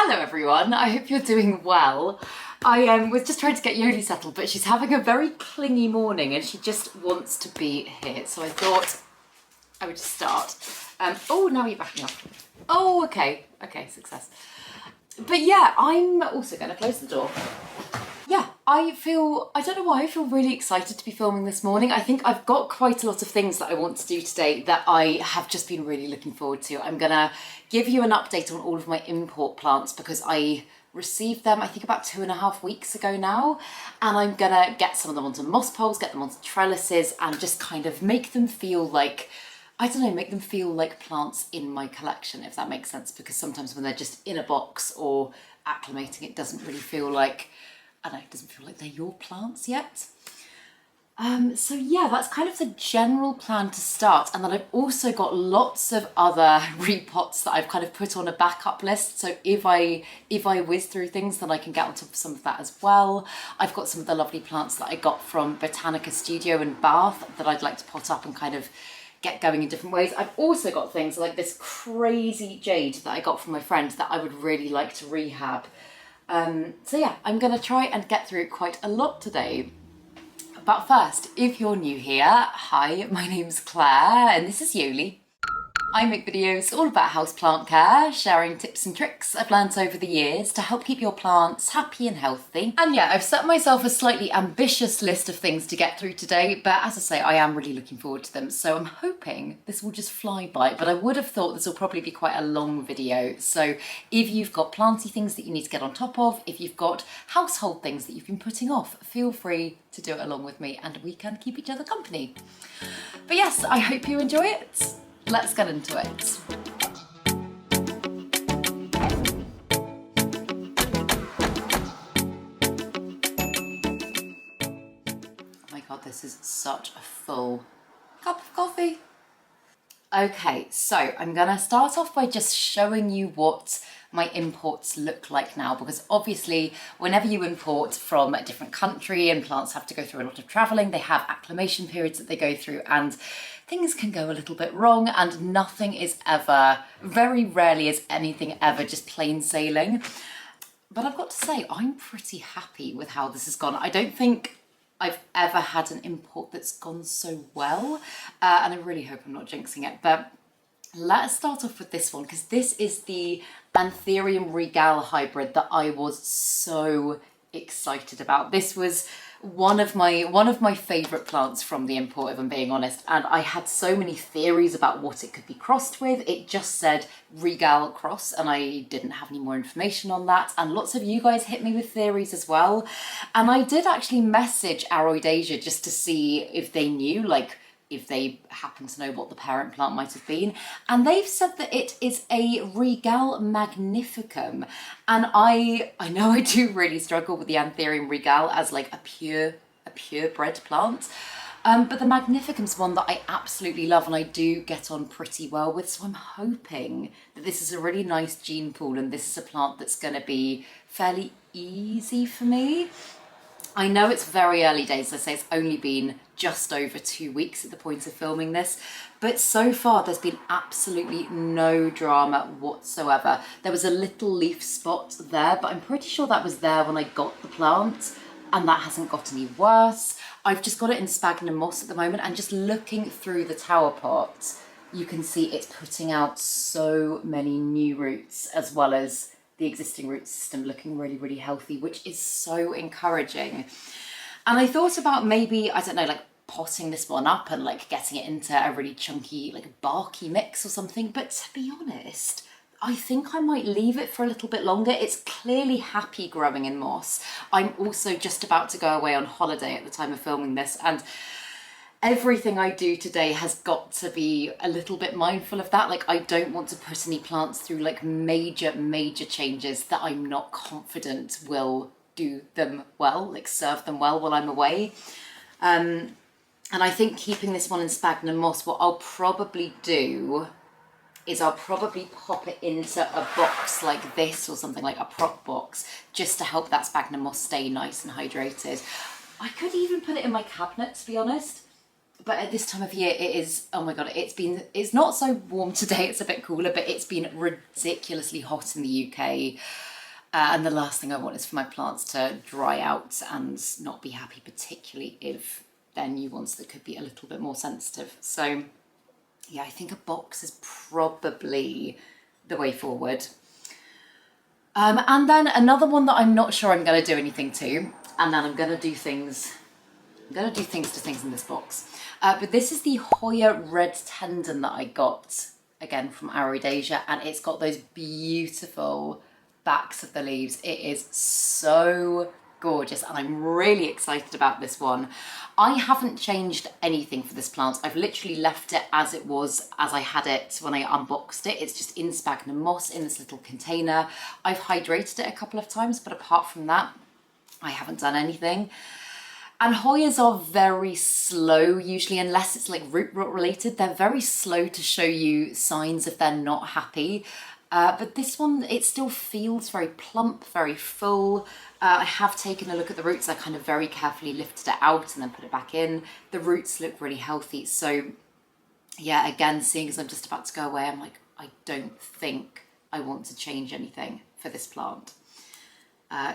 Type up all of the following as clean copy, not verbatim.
Hello everyone, I hope you're doing well. I was just trying to get Yoli settled, but she's having a very clingy morning and she just wants to be here. So I thought I would just start. Oh, now you're backing up. Oh, okay, success. But yeah, I'm also going to close the door. Yeah, I don't know why, I feel really excited to be filming this morning. I think I've got quite a lot of things that I want to do today that I have just been really looking forward to. I'm gonna give you an update on all of my import plants because I received them, I think about 2.5 weeks ago now. And I'm gonna get some of them onto moss poles, get them onto trellises and just kind of make them feel like, I don't know, make them feel like plants in my collection, if that makes sense. Because sometimes when they're just in a box or acclimating, it doesn't really feel like, I don't know, it doesn't feel like they're your plants yet. So yeah, that's kind of the general plan to start. And then I've also got lots of other repots that I've kind of put on a backup list. So if I whiz through things, then I can get onto some of that as well. I've got some of the lovely plants that I got from Botanica Studio in Bath that I'd like to pot up and kind of get going in different ways. I've also got things like this crazy jade that I got from my friend that I would really like to rehab. So yeah, I'm gonna try and get through quite a lot today. But first, if you're new here, hi, my name's Claire and this is Yoli. I make videos all about houseplant care, sharing tips and tricks I've learnt over the years to help keep your plants happy and healthy. And yeah, I've set myself a slightly ambitious list of things to get through today, but as I say, I am really looking forward to them. So I'm hoping this will just fly by, but I would have thought this will probably be quite a long video. So if you've got planty things that you need to get on top of, if you've got household things that you've been putting off, feel free to do it along with me and we can keep each other company. But yes, I hope you enjoy it. Let's get into it. Oh my God, this is such a full cup of coffee. Okay, so I'm gonna start off by just showing you what my imports look like now, because obviously whenever you import from a different country and plants have to go through a lot of traveling, they have acclimation periods that they go through and things can go a little bit wrong and nothing is ever, very rarely is anything ever just plain sailing. But I've got to say, I'm pretty happy with how this has gone. I don't think I've ever had an import that's gone so well, and I really hope I'm not jinxing it, but let's start off with this one because this is the Anthurium Regal hybrid that I was so excited about. This was one of my favourite plants from the import, if I'm being honest, and I had so many theories about what it could be crossed with. It just said Regal cross and I didn't have any more information on that, and lots of you guys hit me with theories as well, and I did actually message Aroid Asia just to see if they knew, like if they happen to know what the parent plant might have been, and they've said that it is a Regal Magnificum, and I know I do really struggle with the Anthurium Regal as like a purebred plant, but the Magnificum's one that I absolutely love and I do get on pretty well with, so I'm hoping that this is a really nice gene pool and this is a plant that's going to be fairly easy for me. I know it's very early days, I say it's only been just over 2 weeks at the point of filming this, but so far there's been absolutely no drama whatsoever. There was a little leaf spot there, but I'm pretty sure that was there when I got the plant and that hasn't got any worse. I've just got it in sphagnum moss at the moment, and just looking through the tower pot, you can see it's putting out so many new roots as well as the existing root system looking really, really healthy, which is so encouraging. And I thought about maybe, I don't know, like potting this one up and like getting it into a really chunky, like barky mix or something. But to be honest, I think I might leave it for a little bit longer. It's clearly happy growing in moss. I'm also just about to go away on holiday at the time of filming this, and everything I do today has got to be a little bit mindful of that. Like I don't want to put any plants through like major changes that I'm not confident will do them well, like serve them well while I'm away. And I think keeping this one in sphagnum moss, what I'll probably do is I'll probably pop it into a box like this or something, like a prop box, just to help that sphagnum moss stay nice and hydrated. I could even put it in my cabinet, to be honest. But at this time of year, it is, oh my God, it's not so warm today, it's a bit cooler, but it's been ridiculously hot in the UK. And the last thing I want is for my plants to dry out and not be happy, particularly if they're new ones that could be a little bit more sensitive. So yeah, I think a box is probably the way forward. And then another one that I'm not sure I'm going to do anything to, and then I'm going to do things to things in this box. But this is the Hoya Red Tendon that I got, again, from Arodasia, and it's got those beautiful backs of the leaves. It is so gorgeous, and I'm really excited about this one. I haven't changed anything for this plant. I've literally left it as it was, as I had it when I unboxed it. It's just in sphagnum moss in this little container. I've hydrated it a couple of times, but apart from that, I haven't done anything. And Hoyas are very slow, usually, unless it's like root rot related. They're very slow to show you signs if they're not happy. But this one, it still feels very plump, very full. I have taken a look at the roots. I kind of very carefully lifted it out and then put it back in. The roots look really healthy. So yeah, again, seeing as I'm just about to go away, I'm like, I don't think I want to change anything for this plant.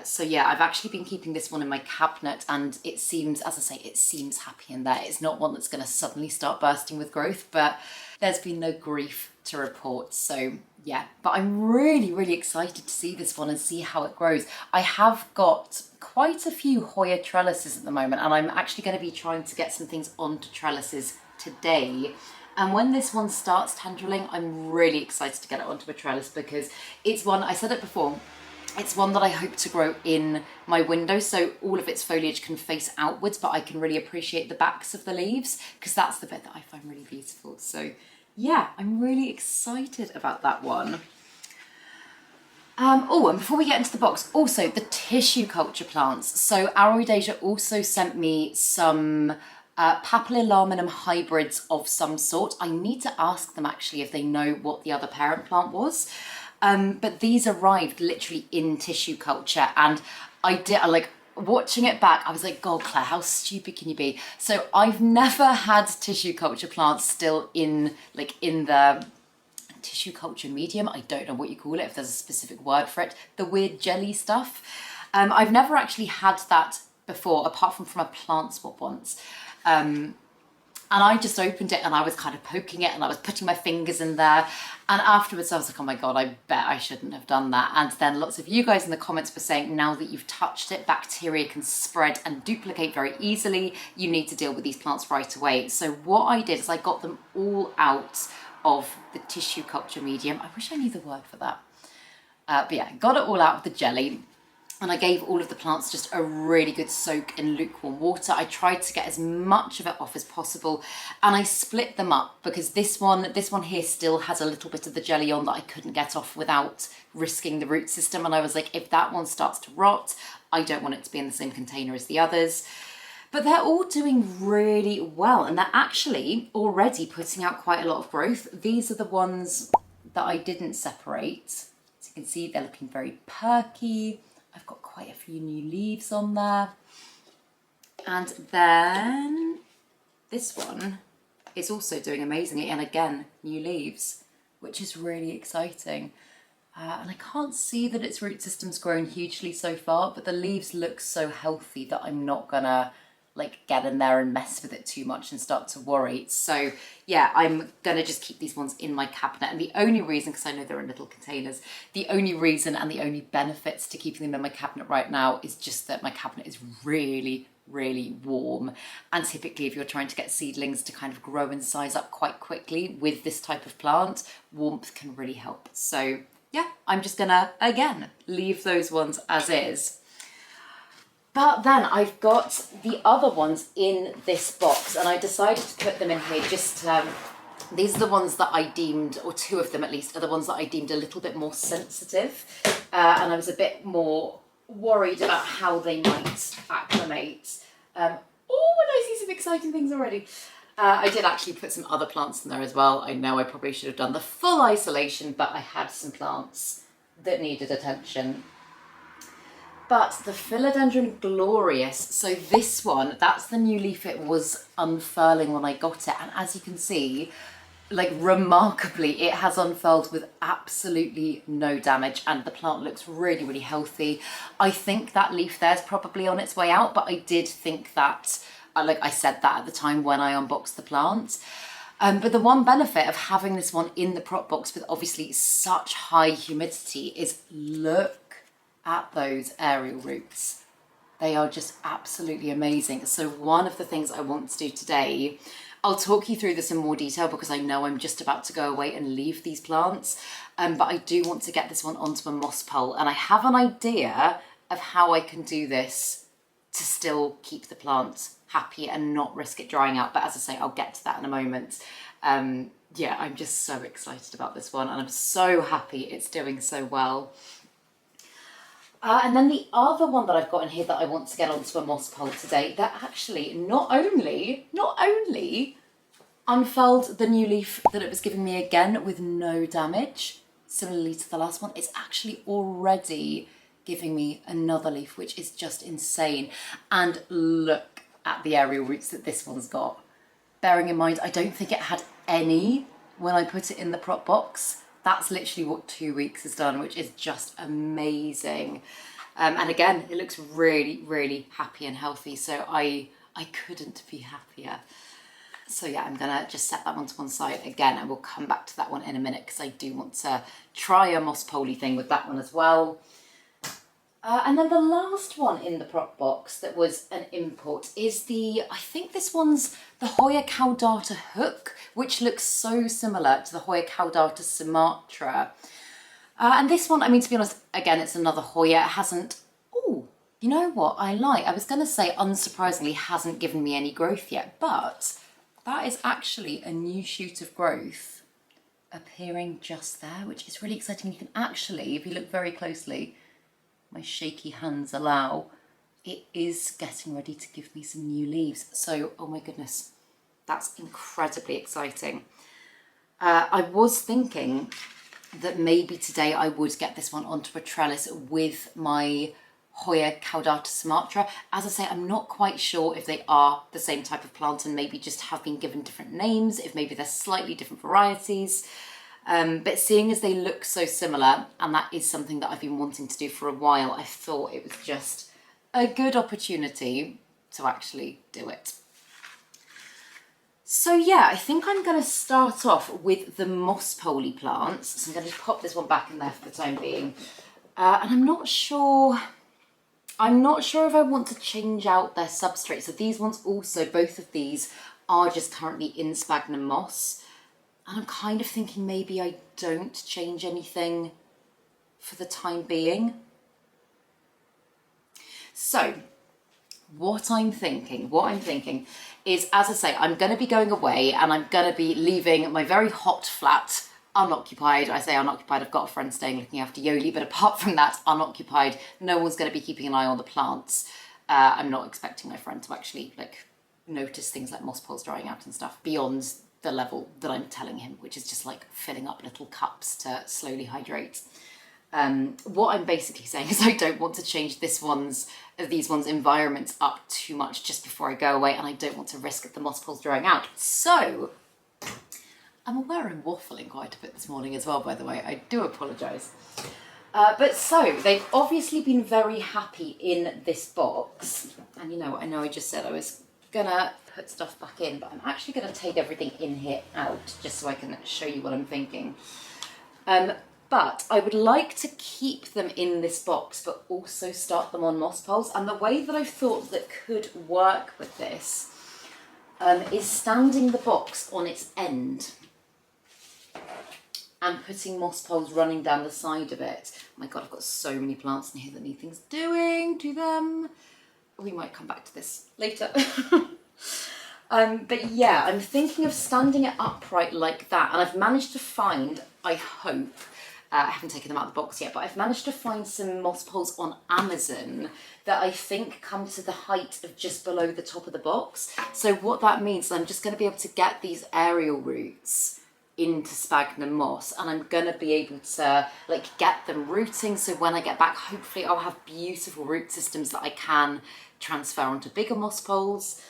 So yeah, I've actually been keeping this one in my cabinet, and it seems, as I say, it seems happy in there. It's not one that's going to suddenly start bursting with growth, but there's been no grief to report. So yeah, but I'm really, really excited to see this one and see how it grows. I have got quite a few Hoya trellises at the moment, and I'm actually going to be trying to get some things onto trellises today. And when this one starts tendriling, I'm really excited to get it onto a trellis, because it's one, I said it before, it's one that I hope to grow in my window, so all of its foliage can face outwards, but I can really appreciate the backs of the leaves, because that's the bit that I find really beautiful. So yeah, I'm really excited about that one. Oh, and before we get into the box, also the tissue culture plants. So Arodasia also sent me some Papillilaminum hybrids of some sort. I need to ask them actually if they know what the other parent plant was. But these arrived literally in tissue culture, and I did, like, watching it back, I was like, God, Claire, how stupid can you be? So I've never had tissue culture plants still in the tissue culture medium. I don't know what you call it, if there's a specific word for it, the weird jelly stuff. I've never actually had that before, apart from a plant swap once. And I just opened it and I was kind of poking it and I was putting my fingers in there. And afterwards I was like, oh my God, I bet I shouldn't have done that. And then lots of you guys in the comments were saying, now that you've touched it, bacteria can spread and duplicate very easily. You need to deal with these plants right away. So what I did is I got them all out of the tissue culture medium. I wish I knew the word for that. But yeah, got it all out of the jelly. And I gave all of the plants just a really good soak in lukewarm water. I tried to get as much of it off as possible, and I split them up because this one here still has a little bit of the jelly on that I couldn't get off without risking the root system. And I was like, if that one starts to rot, I don't want it to be in the same container as the others. But they're all doing really well, and they're actually already putting out quite a lot of growth. These are the ones that I didn't separate. As you can see, they're looking very perky. I've got quite a few new leaves on there. And then this one is also doing amazingly. And again, new leaves, which is really exciting. And I can't see that its root system's grown hugely so far, but the leaves look so healthy that I'm not gonna get in there and mess with it too much and start to worry. So yeah, I'm gonna just keep these ones in my cabinet. And the only reason, because I know they're in little containers, the only reason and the only benefits to keeping them in my cabinet right now is just that my cabinet is really, really warm. And typically if you're trying to get seedlings to kind of grow and size up quite quickly with this type of plant, warmth can really help. So yeah, I'm just gonna, again, leave those ones as is. But then I've got the other ones in this box, and I decided to put them in here just, these are the ones that I deemed, or two of them at least, are the ones that I deemed a little bit more sensitive. And I was a bit more worried about how they might acclimate. Oh, and I see some exciting things already. I did actually put some other plants in there as well. I know I probably should have done the full isolation, but I had some plants that needed attention. But the Philodendron Glorious, so this one, that's the new leaf it was unfurling when I got it. And as you can see, like remarkably, it has unfurled with absolutely no damage and the plant looks really, really healthy. I think that leaf there's probably on its way out, but I did think that, like I said that at the time when I unboxed the plant. But the one benefit of having this one in the prop box with obviously such high humidity is look at those aerial roots. They are just absolutely amazing. So one of the things I want to do today, I'll talk you through this in more detail because I know I'm just about to go away and leave these plants, but I do want to get this one onto a moss pole, and I have an idea of how I can do this to still keep the plant happy and not risk it drying out. But as I say, I'll get to that in a moment. Yeah, I'm just so excited about this one and I'm so happy it's doing so well. And then the other one that I've got in here that I want to get onto a moss pole today, that actually not only unfurled the new leaf that it was giving me again with no damage, similarly to the last one, it's actually already giving me another leaf, which is just insane. And look at the aerial roots that this one's got. Bearing in mind, I don't think it had any when I put it in the prop box. That's literally what 2 weeks has done, which is just amazing. And again, it looks really, really happy and healthy. So I couldn't be happier. So yeah, I'm gonna just set that one to one side again, and we'll come back to that one in a minute because I do want to try a moss poley thing with that one as well. And then the last one in the prop box that was an import is I think this one's the Hoya caudata hook, which looks so similar to the Hoya caudata sumatra. And this one, I mean, to be honest, again, it's another Hoya. It hasn't, oh, you know what I like? I was going to say, unsurprisingly, hasn't given me any growth yet, but that is actually a new shoot of growth appearing just there, which is really exciting. You can actually, if you look very closely, my shaky hands allow, it is getting ready to give me some new leaves. So, oh my goodness, that's incredibly exciting. I was thinking that maybe today I would get this one onto a trellis with my Hoya caudata sumatra. As I say, I'm not quite sure if they are the same type of plant and maybe just have been given different names, if maybe they're slightly different varieties. But seeing as they look so similar, and that is something that I've been wanting to do for a while, I thought it was just a good opportunity to actually do it. So yeah, I think I'm going to start off with the moss poley plants. So I'm going to pop this one back in there for the time being. And I'm not sure if I want to change out their substrate. So these ones also, both of these are just currently in sphagnum moss. And I'm kind of thinking maybe I don't change anything for the time being. So what I'm thinking is, as I say, I'm going to be going away and I'm going to be leaving my very hot flat unoccupied. I say unoccupied, I've got a friend staying looking after Yoli, but apart from that, unoccupied. No one's going to be keeping an eye on the plants. I'm not expecting my friend to actually notice things like moss poles drying out and stuff beyond the level that I'm telling him, which is just like filling up little cups to slowly hydrate. What I'm basically saying is I don't want to change these ones' environments up too much just before I go away, and I don't want to risk the moss poles drying out. So I'm aware I'm waffling quite a bit this morning as well, by the way. I do apologise. But so they've obviously been very happy in this box, and you know what, I know I just said I was gonna put stuff back in, but I'm actually gonna take everything in here out just so I can show you what I'm thinking. But I would like to keep them in this box, but also start them on moss poles. And the way that I've thought that could work with this is standing the box on its end and putting moss poles running down the side of it. Oh my God, I've got so many plants in here that need things doing to them. We might come back to this later. But yeah, I'm thinking of standing it upright like that. And I've managed to find, I hope, I haven't taken them out of the box yet, but I've managed to find some moss poles on Amazon that I think come to the height of just below the top of the box. So what that means is I'm just going to be able to get these aerial roots into sphagnum moss, and I'm going to be able to get them rooting. So when I get back, hopefully I'll have beautiful root systems that I can transfer onto bigger moss poles.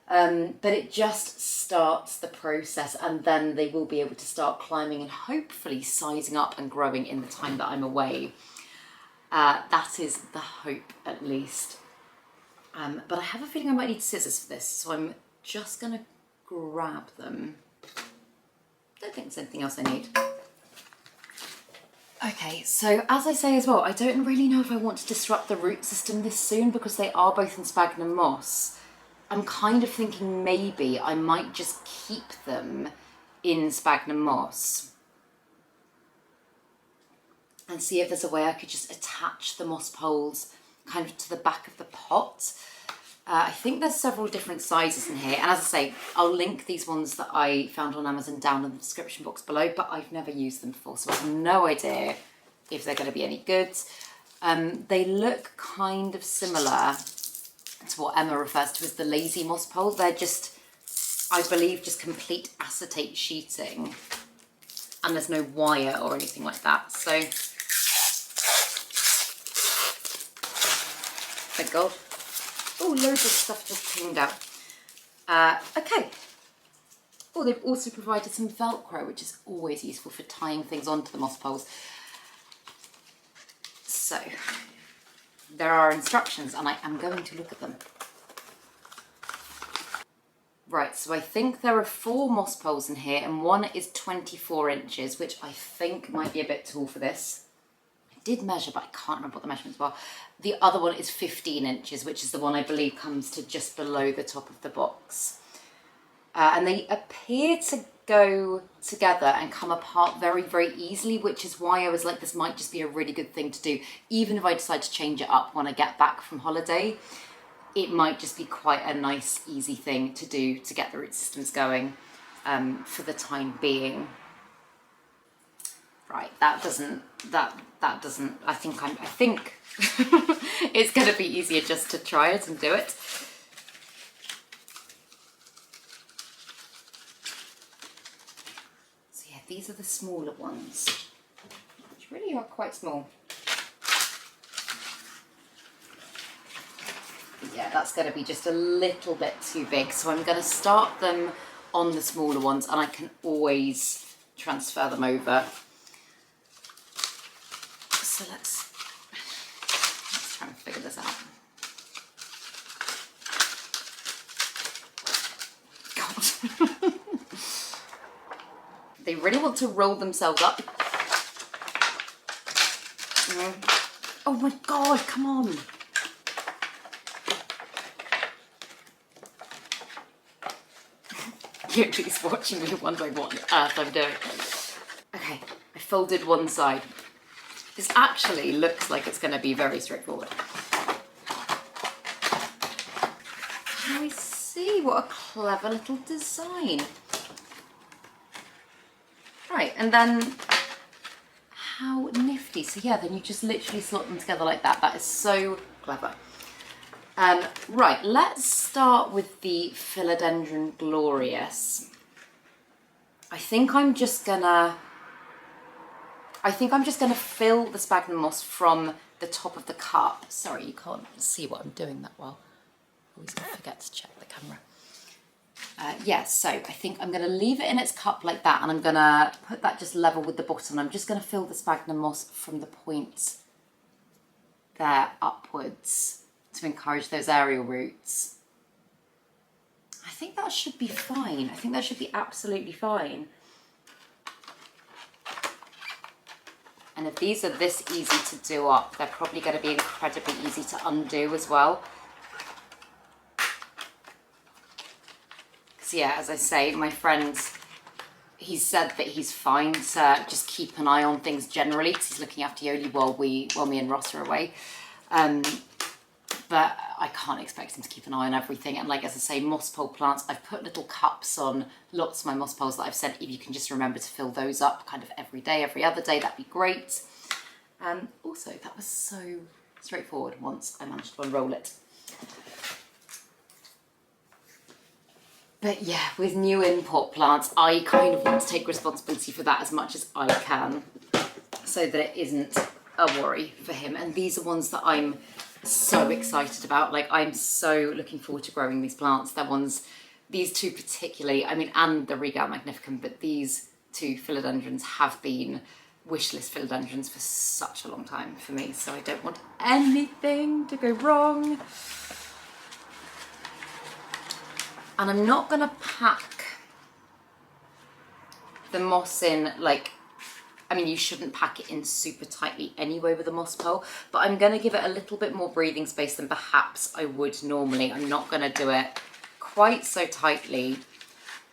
But it just starts the process, and then they will be able to start climbing and hopefully sizing up and growing in the time that I'm away. That is the hope, at least. But I have a feeling I might need scissors for this, so I'm just going to grab them. Don't think there's anything else I need. Okay, so as I say as well, I don't really know if I want to disrupt the root system this soon because they are both in sphagnum moss. I'm kind of thinking maybe I might just keep them in sphagnum moss and see if there's a way I could just attach the moss poles kind of to the back of the pot. I think there's several different sizes in here, and as I say, I'll link these ones that I found on Amazon down in the description box below, but I've never used them before, so I have no idea if they're going to be any good. They look kind of similar to what Emma refers to as the lazy moss pole. They're just, I believe, just complete acetate sheeting, and there's no wire or anything like that, so thank God. Oh, loads of stuff just pinged out. Okay. Oh, they've also provided some Velcro, which is always useful for tying things onto the moss poles. So, there are instructions, and I am going to look at them. Right, so I think there are 4 moss poles in here, and one is 24 inches, which I think might be a bit tall for this. Did measure, but I can't remember what the measurements were. The other one is 15 inches, which is the one I believe comes to just below the top of the box. And they appear to go together and come apart very, very easily, which is why I was like, this might just be a really good thing to do. Even if I decide to change it up when I get back from holiday, it might just be quite a nice, easy thing to do to get the root systems going for the time being. Right, that doesn't, I think it's going to be easier just to try it and do it. So yeah, these are the smaller ones, which really are quite small. Yeah, that's going to be just a little bit too big, so I'm going to start them on the smaller ones, and I can always transfer them over. So let's try and figure this out. God. They really want to roll themselves up. Oh my God, come on. Yuki's watching me wondering what on earth I'm doing. Okay, I folded one side. This actually looks like it's going to be very straightforward. I see, what a clever little design. Right, and then how nifty. So yeah, then you just literally slot them together like that. That is so clever. Right, let's start with the Philodendron Glorious. I think I'm just gonna fill the sphagnum moss from the top of the cup. Sorry, you can't see what I'm doing that well. Always forget to check the camera. Yes, so I think I'm going to leave it in its cup like that, and I'm going to put that just level with the bottom. I'm just going to fill the sphagnum moss from the point there upwards to encourage those aerial roots. I think that should be fine. I think that should be absolutely fine. And if these are this easy to do up, they're probably going to be incredibly easy to undo as well. Because yeah, as I say, my friend, he's said that he's fine to just keep an eye on things generally, because he's looking after Yoli while me and Ross are away. But I can't expect him to keep an eye on everything. And like, as I say, moss pole plants, I've put little cups on lots of my moss poles that I've said, if you can just remember to fill those up kind of every day, every other day, that'd be great. Also, that was so straightforward once I managed to unroll it. But yeah, with new import plants, I kind of want to take responsibility for that as much as I can, so that it isn't a worry for him. And these are ones that I'm so excited about. Like, I'm so looking forward to growing these plants. They're ones these two particularly, I mean, and the Regal Magnificum, but these two philodendrons have been wish list philodendrons for such a long time for me, so I don't want anything to go wrong. And I'm not gonna pack the moss in like, I mean, you shouldn't pack it in super tightly anyway with a moss pole, but I'm gonna give it a little bit more breathing space than perhaps I would normally. I'm not gonna do it quite so tightly,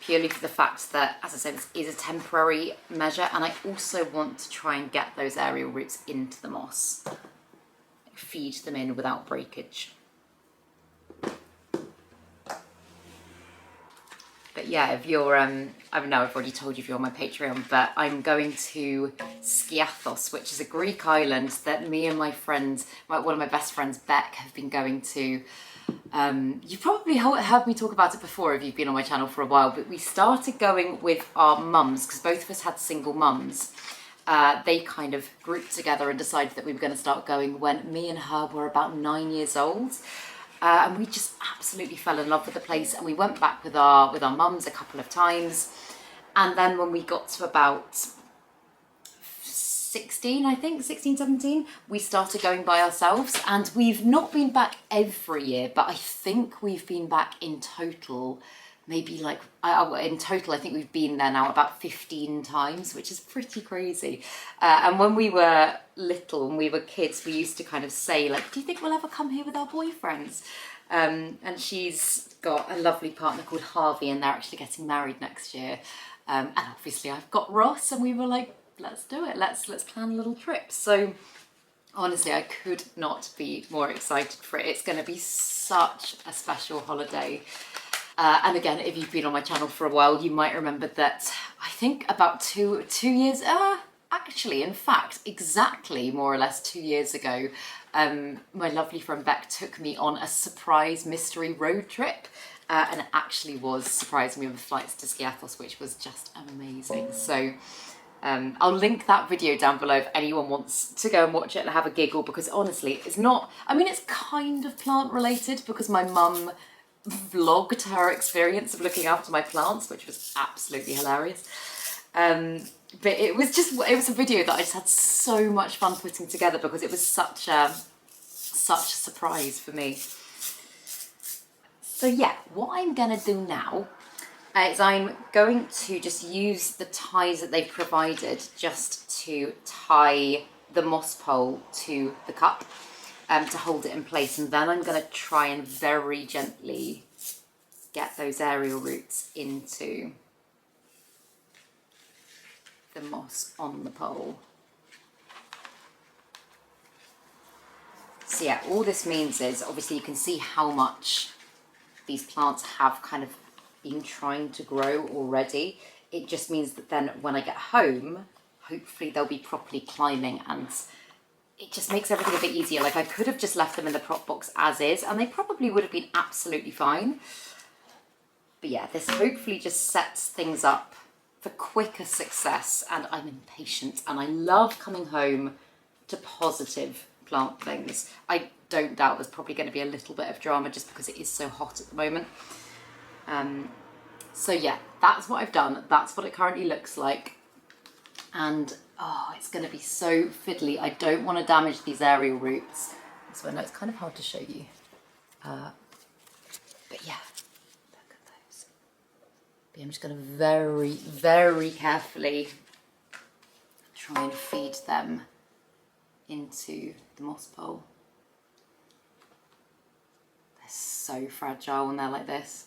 purely for the fact that, as I said, this is a temporary measure, and I also want to try and get those aerial roots into the moss, feed them in without breakage. But yeah, if you're, I know I've already told you if you're on my Patreon, but I'm going to Skiathos, which is a Greek island that me and my friend, one of my best friends, Beck, have been going to. You've probably heard me talk about it before if you've been on my channel for a while, but we started going with our mums, because both of us had single mums. They kind of grouped together and decided that we were going to start going when me and her were about 9 years old. And we just absolutely fell in love with the place, and we went back with our mums a couple of times. And then when we got to about 16, I think, 16, 17, we started going by ourselves, and we've not been back every year, but I think we've been back in total, maybe like, in total, I think we've been there now about 15 times, which is pretty crazy. And when we were little, when we were kids, we used to kind of say, like, do you think we'll ever come here with our boyfriends? And she's got a lovely partner called Harvey, and they're actually getting married next year. And obviously I've got Ross, and we were like, let's do it. Let's plan a little trip. So honestly, I could not be more excited for it. It's going to be such a special holiday. And again, if you've been on my channel for a while, you might remember that I think about two years, actually, in fact, exactly more or less 2 years ago, my lovely friend Beck took me on a surprise mystery road trip. And it actually was surprising me with flights to Skiathos, which was just amazing. So I'll link that video down below if anyone wants to go and watch it and have a giggle, because honestly, it's not, I mean, it's kind of plant related because my mum vlogged her experience of looking after my plants, which was absolutely hilarious. But it was a video that I just had so much fun putting together because it was such a surprise for me. So yeah, what I'm gonna do now is I'm going to just use the ties that they've provided just to tie the moss pole to the cup to hold it in place, and then I'm going to try and very gently get those aerial roots into the moss on the pole. So yeah, all this means is, obviously you can see how much these plants have kind of been trying to grow already. It just means that then when I get home, hopefully they'll be properly climbing, and it just makes everything a bit easier. Like, I could have just left them in the prop box as is, and they probably would have been absolutely fine. But yeah, this hopefully just sets things up for quicker success, and I'm impatient, and I love coming home to positive plant things. I don't doubt there's probably going to be a little bit of drama just because it is so hot at the moment. So yeah, that's what I've done. That's what it currently looks like. And oh, it's going to be so fiddly. I don't want to damage these aerial roots. So I know it's kind of hard to show you. But yeah, look at those. But I'm just going to very, very carefully try and feed them into the moss pole. They're so fragile when they're like this.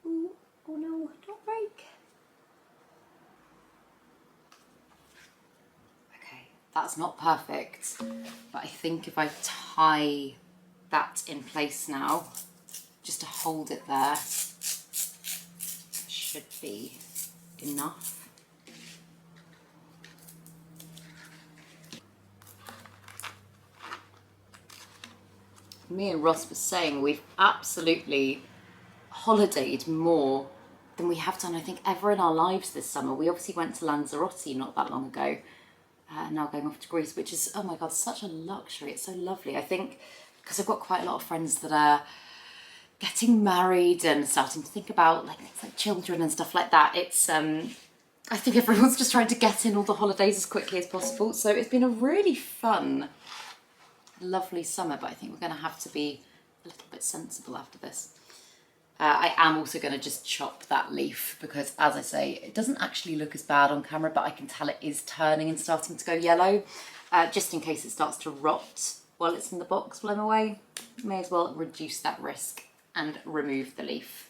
Ooh, oh no, don't break. Okay, that's not perfect, but I think if I tie that in place now, just to hold it there, should be enough. Me and Ross were saying we've absolutely holidayed more than we have done, I think, ever in our lives this summer. We obviously went to Lanzarote not that long ago, now going off to Greece, which is, oh my God, such a luxury. It's so lovely. I think because I've got quite a lot of friends that are getting married and starting to think about like things like children and stuff like that. It's I think everyone's just trying to get in all the holidays as quickly as possible. So it's been a really fun, lovely summer, but I think we're going to have to be a little bit sensible after this. I am also going to just chop that leaf because, as I say, it doesn't actually look as bad on camera, but I can tell it is turning and starting to go yellow. Just in case it starts to rot while it's in the box while I'm away, may as well reduce that risk and remove the leaf.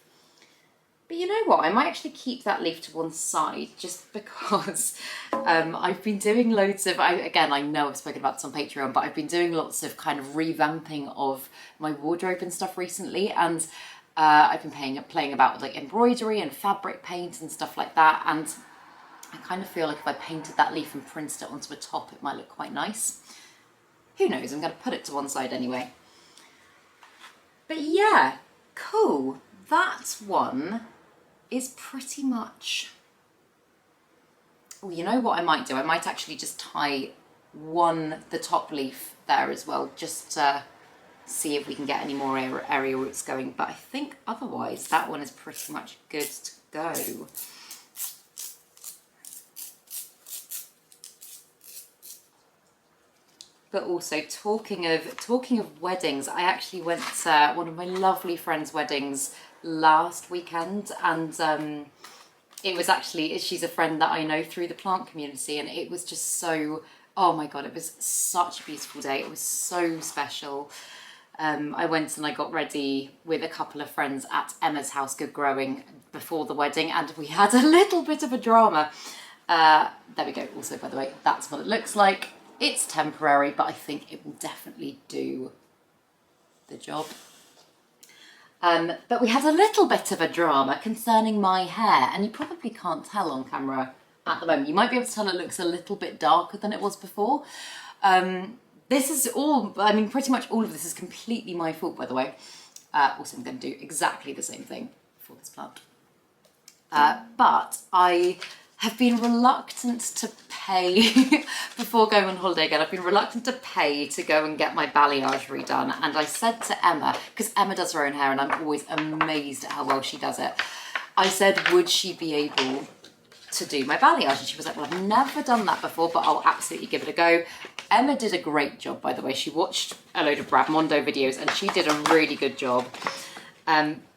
But you know what, I might actually keep that leaf to one side just because I've been doing loads of, again, I know I've spoken about this on Patreon, but I've been doing lots of kind of revamping of my wardrobe and stuff recently, and I've been playing about with like embroidery and fabric paint and stuff like that, and I kind of feel like if I painted that leaf and printed it onto a top, it might look quite nice. Who knows, I'm going to put it to one side anyway. But yeah, cool. That one is pretty much... Well, you know what I might do? I might actually just tie the top leaf there as well, just to see if we can get any more area roots going. But I think otherwise that one is pretty much good to go. But also talking of weddings, I actually went to one of my lovely friends' weddings last weekend, and it was actually, she's a friend that I know through the plant community, and it was just so, oh my god, it was such a beautiful day. It was so special. I went and I got ready with a couple of friends at Emma's house, Good Growing, before the wedding, and we had a little bit of a drama. There we go. Also, by the way, that's what it looks like. It's temporary, but I think it will definitely do the job. But we had a little bit of a drama concerning my hair, and you probably can't tell on camera at the moment. You might be able to tell it looks a little bit darker than it was before. This is all, I mean, pretty much all of this is completely my fault, by the way. Also, I'm going to do exactly the same thing for this plant. But I have been reluctant to pay, before going on holiday again, I've been reluctant to pay to go and get my balayage redone. And I said to Emma, because Emma does her own hair and I'm always amazed at how well she does it, I said, would she be able to do my balayage? And she was like, well, I've never done that before, but I'll absolutely give it a go. Emma did a great job, by the way. She watched a load of Brad Mondo videos and she did a really good job.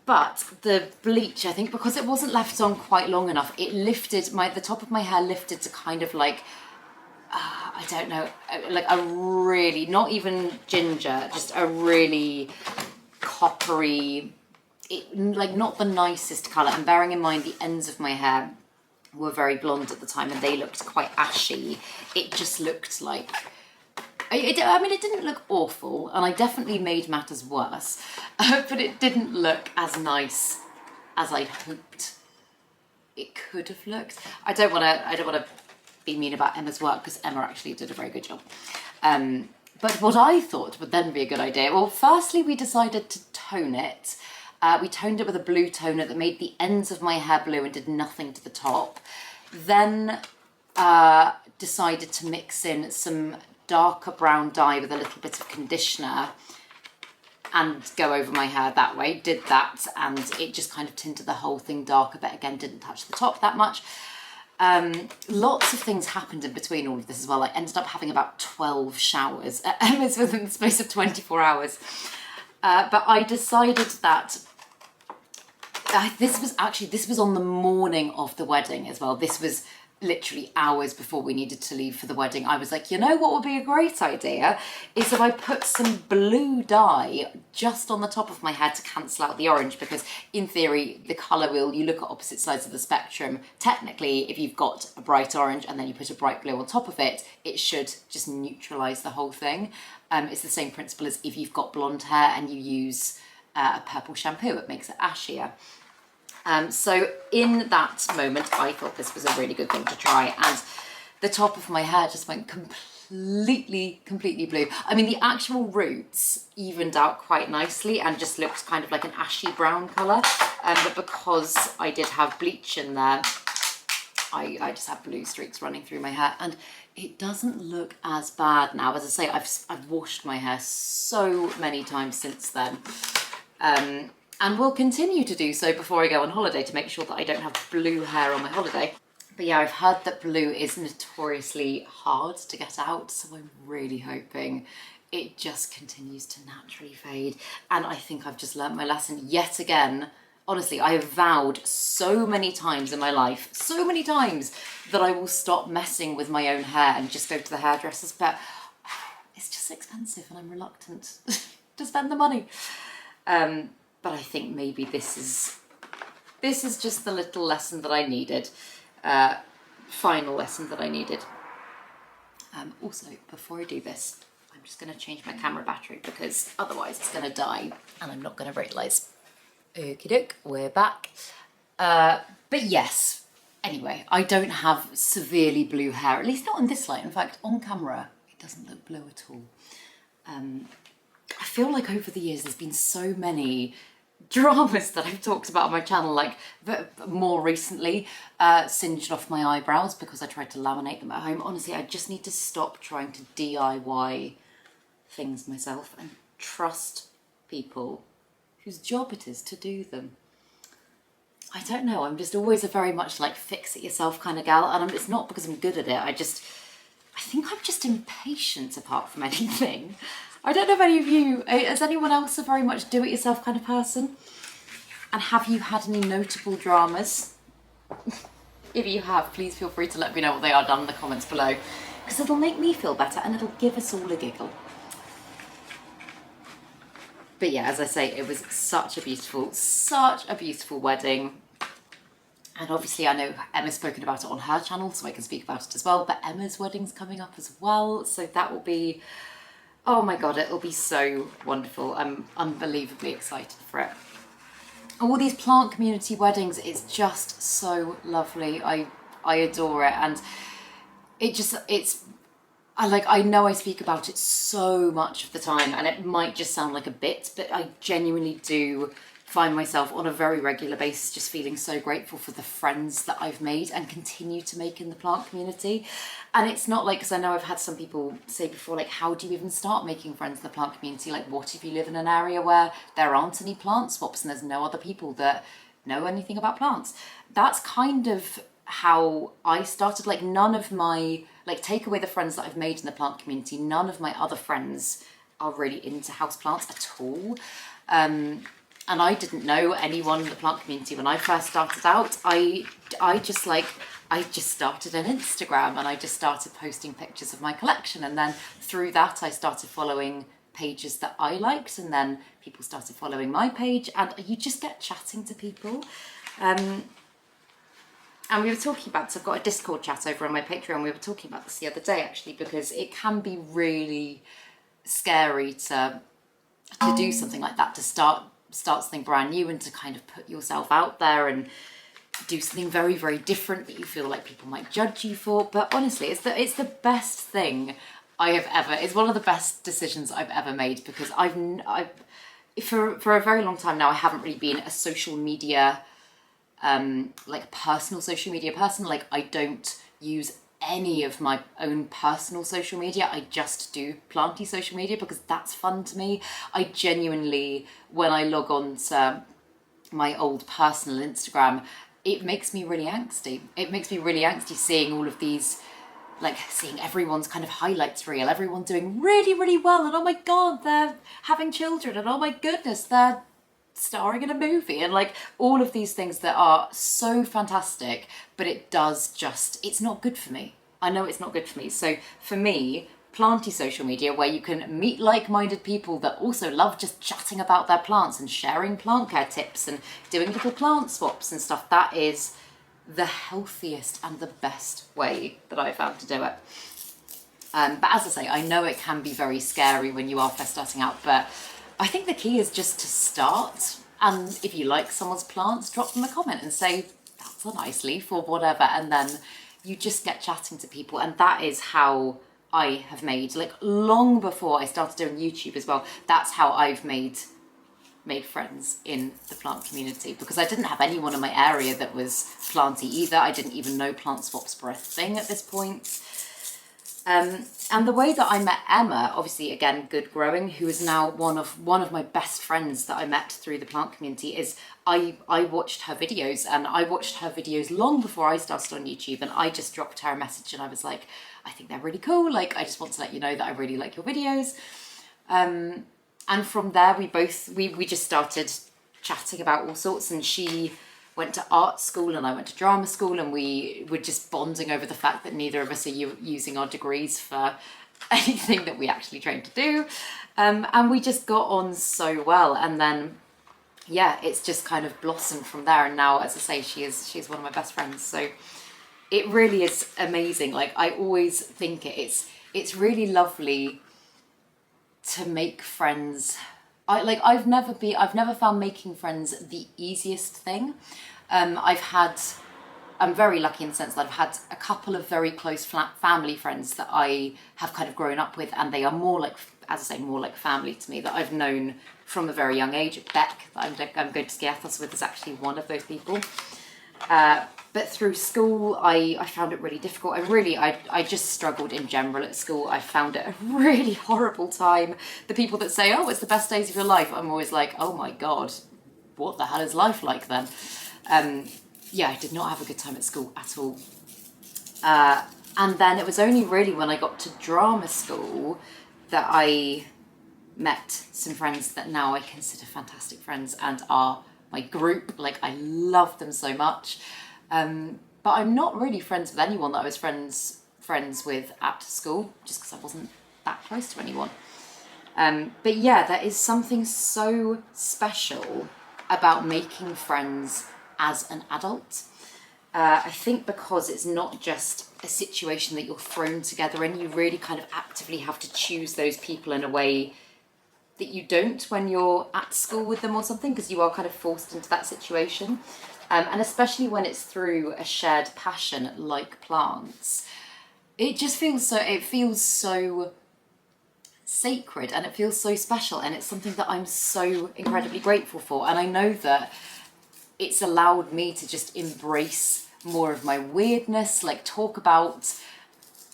But the bleach, I think because it wasn't left on quite long enough, it lifted, the top of my hair lifted to kind of like, I don't know, like a really, not even ginger, just a really coppery, like not the nicest colour. And bearing in mind the ends of my hair were very blonde at the time and they looked quite ashy, it just looked like... I mean, it didn't look awful, and I definitely made matters worse, but it didn't look as nice as I'd hoped it could have looked. I don't want to be mean about Emma's work because Emma actually did a very good job. But what I thought would then be a good idea, well, firstly we decided to tone it. We toned it with a blue toner that made the ends of my hair blue and did nothing to the top. Then decided to mix in some darker brown dye with a little bit of conditioner and go over my hair that way. Did that and it just kind of tinted the whole thing darker, but again didn't touch the top that much. Lots of things happened in between all of this as well. I ended up having about 12 showers at Emma's within the space of 24 hours. But I decided that this was on the morning of the wedding as well. This was literally hours before we needed to leave for the wedding. I was like, you know what would be a great idea is if I put some blue dye just on the top of my hair to cancel out the orange, because in theory the colour wheel, you look at opposite sides of the spectrum, technically if you've got a bright orange and then you put a bright blue on top of it, it should just neutralise the whole thing. It's the same principle as if you've got blonde hair and you use a purple shampoo, it makes it ashier. So in that moment, I thought this was a really good thing to try, and the top of my hair just went completely blue. I mean, the actual roots evened out quite nicely and just looked kind of like an ashy brown colour, but because I did have bleach in there, I just had blue streaks running through my hair, and it doesn't look as bad now. As I say, I've washed my hair so many times since then. and will continue to do so before I go on holiday to make sure that I don't have blue hair on my holiday. But yeah, I've heard that blue is notoriously hard to get out, so I'm really hoping it just continues to naturally fade. And I think I've just learnt my lesson yet again. Honestly, I have vowed so many times in my life, so many times, that I will stop messing with my own hair and just go to the hairdressers, but it's just expensive and I'm reluctant to spend the money. But I think maybe this is just the little lesson that I needed, final lesson that I needed. Also, before I do this, I'm just going to change my camera battery because otherwise it's going to die and I'm not going to realise. Okie doke, we're back. But yes, anyway, I don't have severely blue hair, at least not in this light. In fact, on camera, it doesn't look blue at all. I feel like over the years there's been so many dramas that I've talked about on my channel, like more recently, singed off my eyebrows because I tried to laminate them at home. Honestly, I just need to stop trying to DIY things myself and trust people whose job it is to do them. I don't know, I'm just always a very much like fix it yourself kind of gal, and it's not because I'm good at it, I think I'm just impatient apart from anything. I don't know if any of you, is anyone else a very much do it yourself kind of person? And have you had any notable dramas? If you have, please feel free to let me know what they are down in the comments below, because it'll make me feel better and it'll give us all a giggle. But yeah, as I say, it was such a beautiful wedding. And obviously I know Emma's spoken about it on her channel, so I can speak about it as well, but Emma's wedding's coming up as well. So that will be, oh my God, it'll be so wonderful. I'm unbelievably excited for it. All these plant community weddings, it's just so lovely. I adore it. And I know I speak about it so much of the time and it might just sound like a bit, but I genuinely do find myself on a very regular basis just feeling so grateful for the friends that I've made and continue to make in the plant community. And it's not like, because I know I've had some people say before, like, how do you even start making friends in the plant community? Like, what if you live in an area where there aren't any plant swaps and there's no other people that know anything about plants? That's kind of how I started. Like, none of my, like, take away the friends that I've made in the plant community, none of my other friends are really into houseplants at all. And I didn't know anyone in the plant community when I first started out. I just started an Instagram and I just started posting pictures of my collection. And then through that, I started following pages that I liked, and then people started following my page, and you just get chatting to people. And we were talking about, so I've got a Discord chat over on my Patreon. We were talking about this the other day, actually, because it can be really scary to do something like that, to start something brand new and to kind of put yourself out there and do something very, very different that you feel like people might judge you for. But honestly, it's the best thing it's one of the best decisions I've ever made, because I've for a very long time now, I haven't really been a social media, like personal social media person. Like, I don't use any of my own personal social media. I just do planty social media because that's fun to me. I genuinely, when I log on to my old personal Instagram, it makes me really angsty. It makes me really angsty seeing all of these, like, seeing everyone's kind of highlights reel, everyone doing really, really well, and oh my God, they're having children, and oh my goodness, they're starring in a movie, and like all of these things that are so fantastic, but it's not good for me. I know it's not good for me. So for me, planty social media, where you can meet like-minded people that also love just chatting about their plants and sharing plant care tips and doing little plant swaps and stuff, that is the healthiest and the best way that I found to do it. But as I say, I know it can be very scary when you are first starting out, but I think the key is just to start. And if you like someone's plants, drop them a comment and say, that's a nice leaf or whatever. And then you just get chatting to people. And that is how I have made, like, long before I started doing YouTube as well, that's how I've made friends in the plant community, because I didn't have anyone in my area that was planty either. I didn't even know plant swaps were a thing at this point. And the way that I met Emma, obviously again, good growing, who is now one of my best friends that I met through the plant community, is I watched her videos, and I watched her videos long before I started on YouTube, and I just dropped her a message and I was like, I think they're really cool. Like, I just want to let you know that I really like your videos. And from there, we just started chatting about all sorts, and she went to art school and I went to drama school, and we were just bonding over the fact that neither of us are using our degrees for anything that we actually trained to do. And we just got on so well. And then, yeah, it's just kind of blossomed from there. And now, as I say, she's one of my best friends. So it really is amazing. Like, I always think it's really lovely to make friends. I've never found making friends the easiest thing. I'm very lucky in the sense that I've had a couple of very close family friends that I have kind of grown up with, and they are more like, as I say, more like family to me, that I've known from a very young age. Beck, that I'm going to Skiathos with, is actually one of those people. But through school, I found it really difficult. I just struggled in general at school. I found it a really horrible time. The people that say, oh, it's the best days of your life, I'm always like, oh my God, what the hell is life like then? Yeah, I did not have a good time at school at all. And then it was only really when I got to drama school that I met some friends that now I consider fantastic friends and are my group. Like, I love them so much. But I'm not really friends with anyone that I was friends with at school, just because I wasn't that close to anyone. But yeah, there is something so special about making friends as an adult. I think because it's not just a situation that you're thrown together in, you really kind of actively have to choose those people in a way that you don't when you're at school with them or something, because you are kind of forced into that situation. And especially when it's through a shared passion like plants, it feels so sacred, and it feels so special, and it's something that I'm so incredibly grateful for. And I know that it's allowed me to just embrace more of my weirdness, like talk about,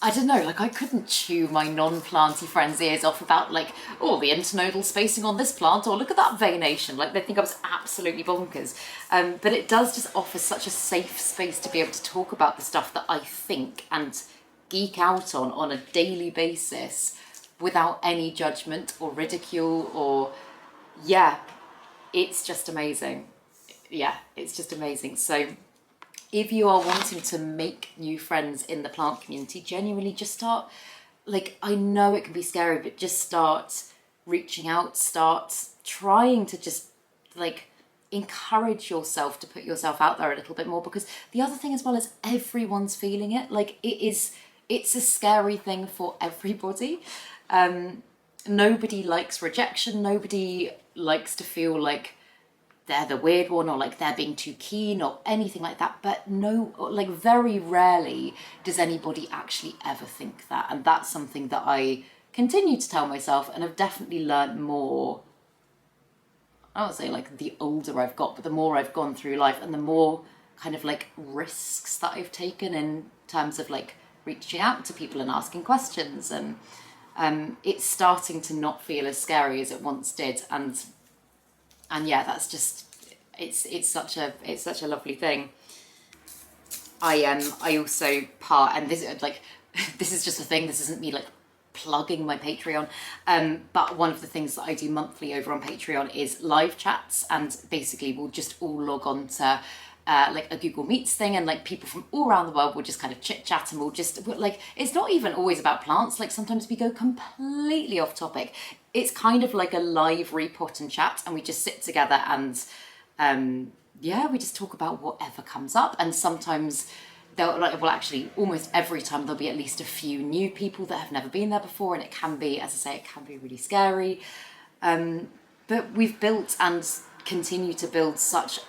I don't know, like I couldn't chew my non-planty friends' ears off about like, oh, the internodal spacing on this plant, or look at that veination. Like, they think I was absolutely bonkers. But it does just offer such a safe space to be able to talk about the stuff that I think and geek out on a daily basis without any judgment or ridicule or, yeah, it's just amazing. Yeah, it's just amazing. So if you are wanting to make new friends in the plant community, genuinely just start, like, I know it can be scary, but just start reaching out, start trying to just like encourage yourself to put yourself out there a little bit more, because the other thing as well is everyone's feeling it. Like, it's a scary thing for everybody. Nobody likes rejection. Nobody likes to feel like they're the weird one, or like they're being too keen or anything like that. But no, like, very rarely does anybody actually ever think that. And that's something that I continue to tell myself, and I've definitely learned more. I don't say like the older I've got, but the more I've gone through life, and the more kind of like risks that I've taken in terms of like reaching out to people and asking questions, and it's starting to not feel as scary as it once did. And yeah, that's just, it's such a lovely thing. I also and this, like, this is just a thing, this isn't me like plugging my Patreon, but one of the things that I do monthly over on Patreon is live chats, and basically we'll just all log on to like a Google Meets thing, and like people from all around the world will just kind of chit chat, and we'll like, it's not even always about plants, like sometimes we go completely off topic. It's kind of like a live repot and chat, and we just sit together and yeah, we just talk about whatever comes up. And sometimes actually almost every time there'll be at least a few new people that have never been there before, and it can be, as I say, it can be really scary. But we've built and continue to build such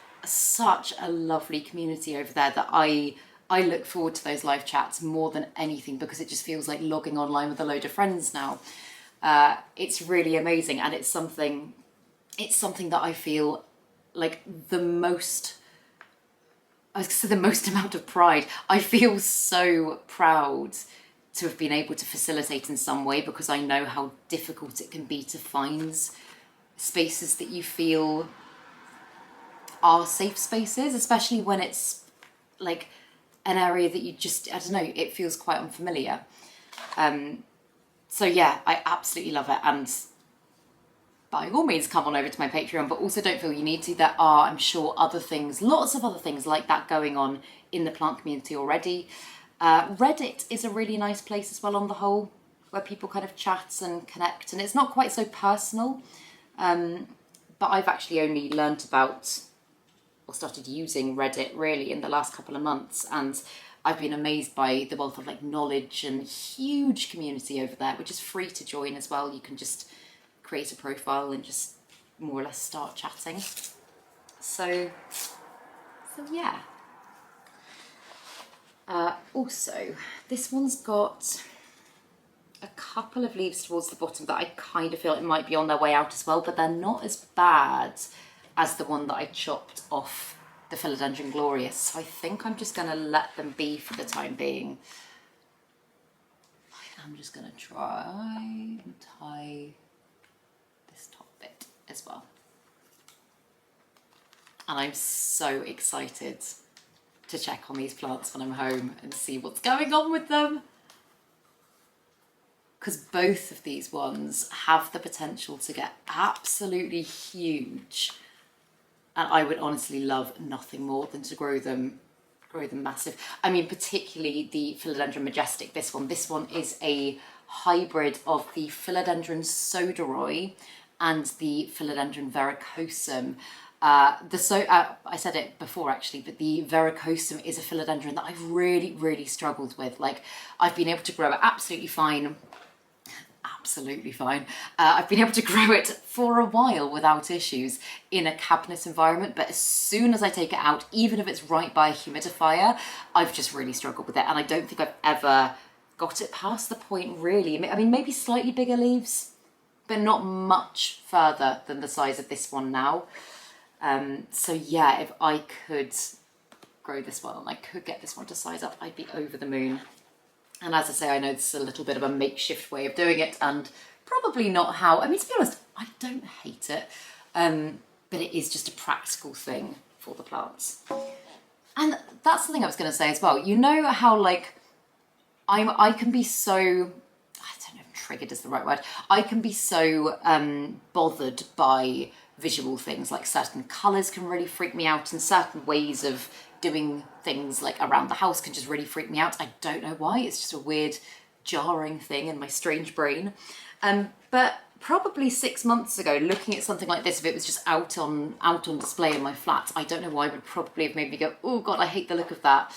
a lovely community over there that I look forward to those live chats more than anything, because it just feels like logging online with a load of friends now. It's really amazing, and it's something that I feel like the most amount of pride. I feel so proud to have been able to facilitate in some way, because I know how difficult it can be to find spaces that you feel are safe spaces, especially when it's like an area that you just, I don't know, it feels quite unfamiliar. So yeah, I absolutely love it, and by all means come on over to my Patreon, but also don't feel you need to. There are, I'm sure, other things, lots of other things like that going on in the plant community already. Reddit is a really nice place as well on the whole, where people kind of chat and connect, and it's not quite so personal, but I've actually only learnt about or started using Reddit really in the last couple of months, and I've been amazed by the wealth of like knowledge and huge community over there, which is free to join as well. You can just create a profile and just more or less start chatting. So yeah. Also, this one's got a couple of leaves towards the bottom that I kind of feel it might be on their way out as well, but they're not as bad as the one that I chopped off the Philodendron Glorious. So I think I'm just going to let them be for the time being. I'm just going to try and tie this top bit as well. And I'm so excited to check on these plants when I'm home and see what's going on with them. Because both of these ones have the potential to get absolutely huge. And I would honestly love nothing more than to grow them massive. I mean, particularly the Philodendron Majestic, this one. This one is a hybrid of the Philodendron Soderoy and the Philodendron Verrucosum. I said it before actually, but the Verrucosum is a philodendron that I've really struggled with. Like, I've been able to grow it absolutely fine. I've been able to grow it for a while without issues in a cabinet environment, but as soon as I take it out, even if it's right by a humidifier, I've just really struggled with it, and I don't think I've ever got it past the point really. I mean, maybe slightly bigger leaves, but not much further than the size of this one now. So yeah, if I could grow this one and I could get this one to size up, I'd be over the moon. And as I say, I know this is a little bit of a makeshift way of doing it, and probably not how, I mean, to be honest, I don't hate it, but it is just a practical thing for the plants. And that's the thing I was going to say as well. You know how like, I can be so, I don't know if triggered is the right word, I can be so bothered by visual things, like certain colours can really freak me out, and certain ways of doing things like around the house can just really freak me out. I don't know why, it's just a weird jarring thing in my strange brain. But probably 6 months ago, looking at something like this, if it was just out on display in my flat, I don't know why, would probably have made me go, oh God, I hate the look of that.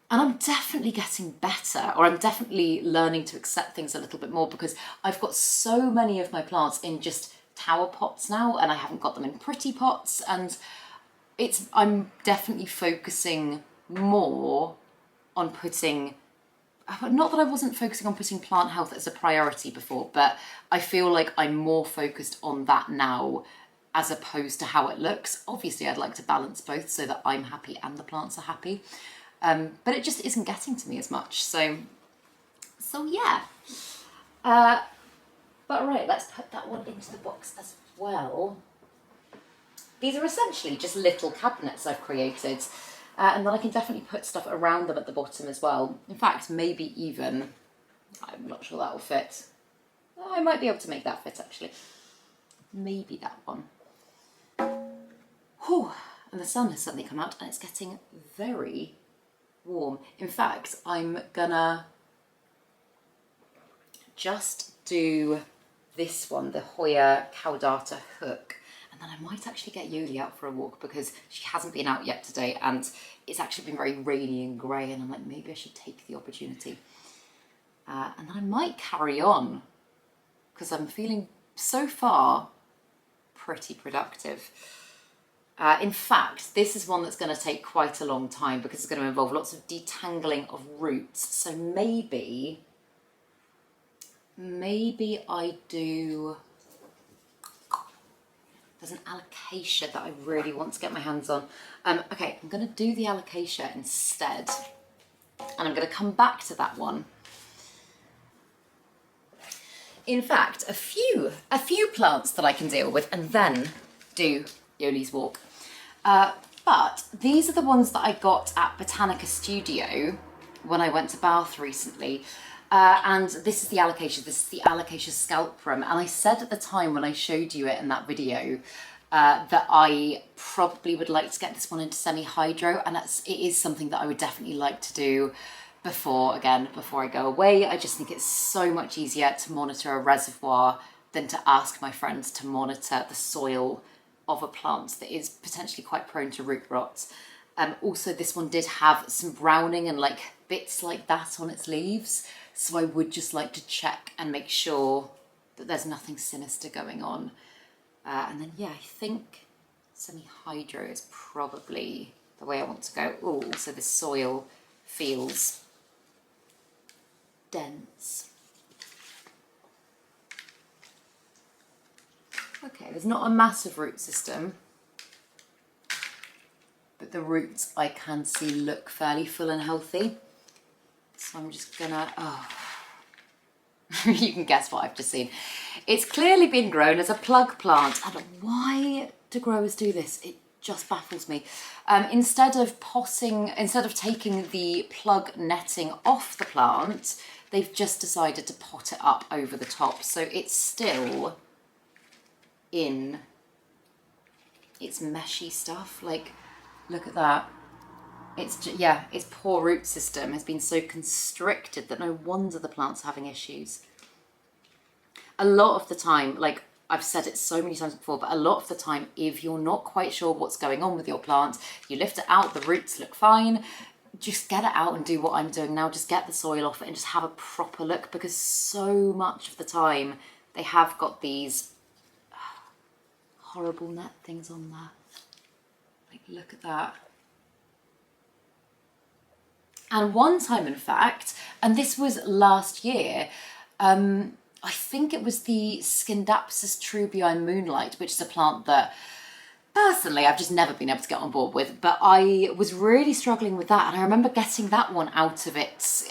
And I'm definitely getting better, or I'm definitely learning to accept things a little bit more, because I've got so many of my plants in just tower pots now, and I haven't got them in pretty pots, and I'm definitely focusing more on putting, not that I wasn't focusing on putting plant health as a priority before, but I feel like I'm more focused on that now as opposed to how it looks. Obviously I'd like to balance both so that I'm happy and the plants are happy, but it just isn't getting to me as much. So yeah. But right, let's put that one into the box as well. These are essentially just little cabinets I've created, and then I can definitely put stuff around them at the bottom as well. In fact, maybe even, I'm not sure that'll fit. I might be able to make that fit actually. Maybe that one. Whew, and the sun has suddenly come out and it's getting very warm. In fact, I'm gonna just do this one, the Hoya Caudata Hook. And then I might actually get Yuli out for a walk, because she hasn't been out yet today and it's actually been very rainy and grey, and I'm like, maybe I should take the opportunity. And then I might carry on, because I'm feeling so far pretty productive. In fact, this is one that's going to take quite a long time, because it's going to involve lots of detangling of roots. So maybe I do... There's an alocasia that I really want to get my hands on. Okay, I'm going to do the alocasia instead. And I'm going to come back to that one. in fact, a few plants that I can deal with and then do Yoli's walk. But these are the ones that I got at Botanica Studio when I went to Bath recently. And this is the Alocasia, this is the Alocasia scalprum. And I said at the time when I showed you it in that video, that I probably would like to get this one into semi-hydro, and it is something that I would definitely like to do before I go away. I just think it's so much easier to monitor a reservoir than to ask my friends to monitor the soil of a plant that is potentially quite prone to root rot. Also, this one did have some browning and like bits like that on its leaves, so I would just like to check and make sure that there's nothing sinister going on. And then, yeah, I think semi-hydro is probably the way I want to go. Oh, also the soil feels dense. Okay, there's not a massive root system, but the roots I can see look fairly full and healthy. So I'm just gonna, you can guess what I've just seen. It's clearly been grown as a plug plant. And why do growers do this? It just baffles me. Instead of taking the plug netting off the plant, they've just decided to pot it up over the top. So it's still in its meshy stuff. Like, look at that. It's its poor root system has been so constricted that no wonder the plant's having issues. A lot of the time, like I've said it so many times before, but a lot of the time, if you're not quite sure what's going on with your plant, you lift it out, the roots look fine, just get it out and do what I'm doing now. Just get the soil off it and just have a proper look, because so much of the time they have got these horrible net things on there. Like, look at that. And one time, in fact, and this was last year, I think it was the Scindapsus trubii moonlight, which is a plant that personally I've just never been able to get on board with, but I was really struggling with that. And I remember getting that one out of its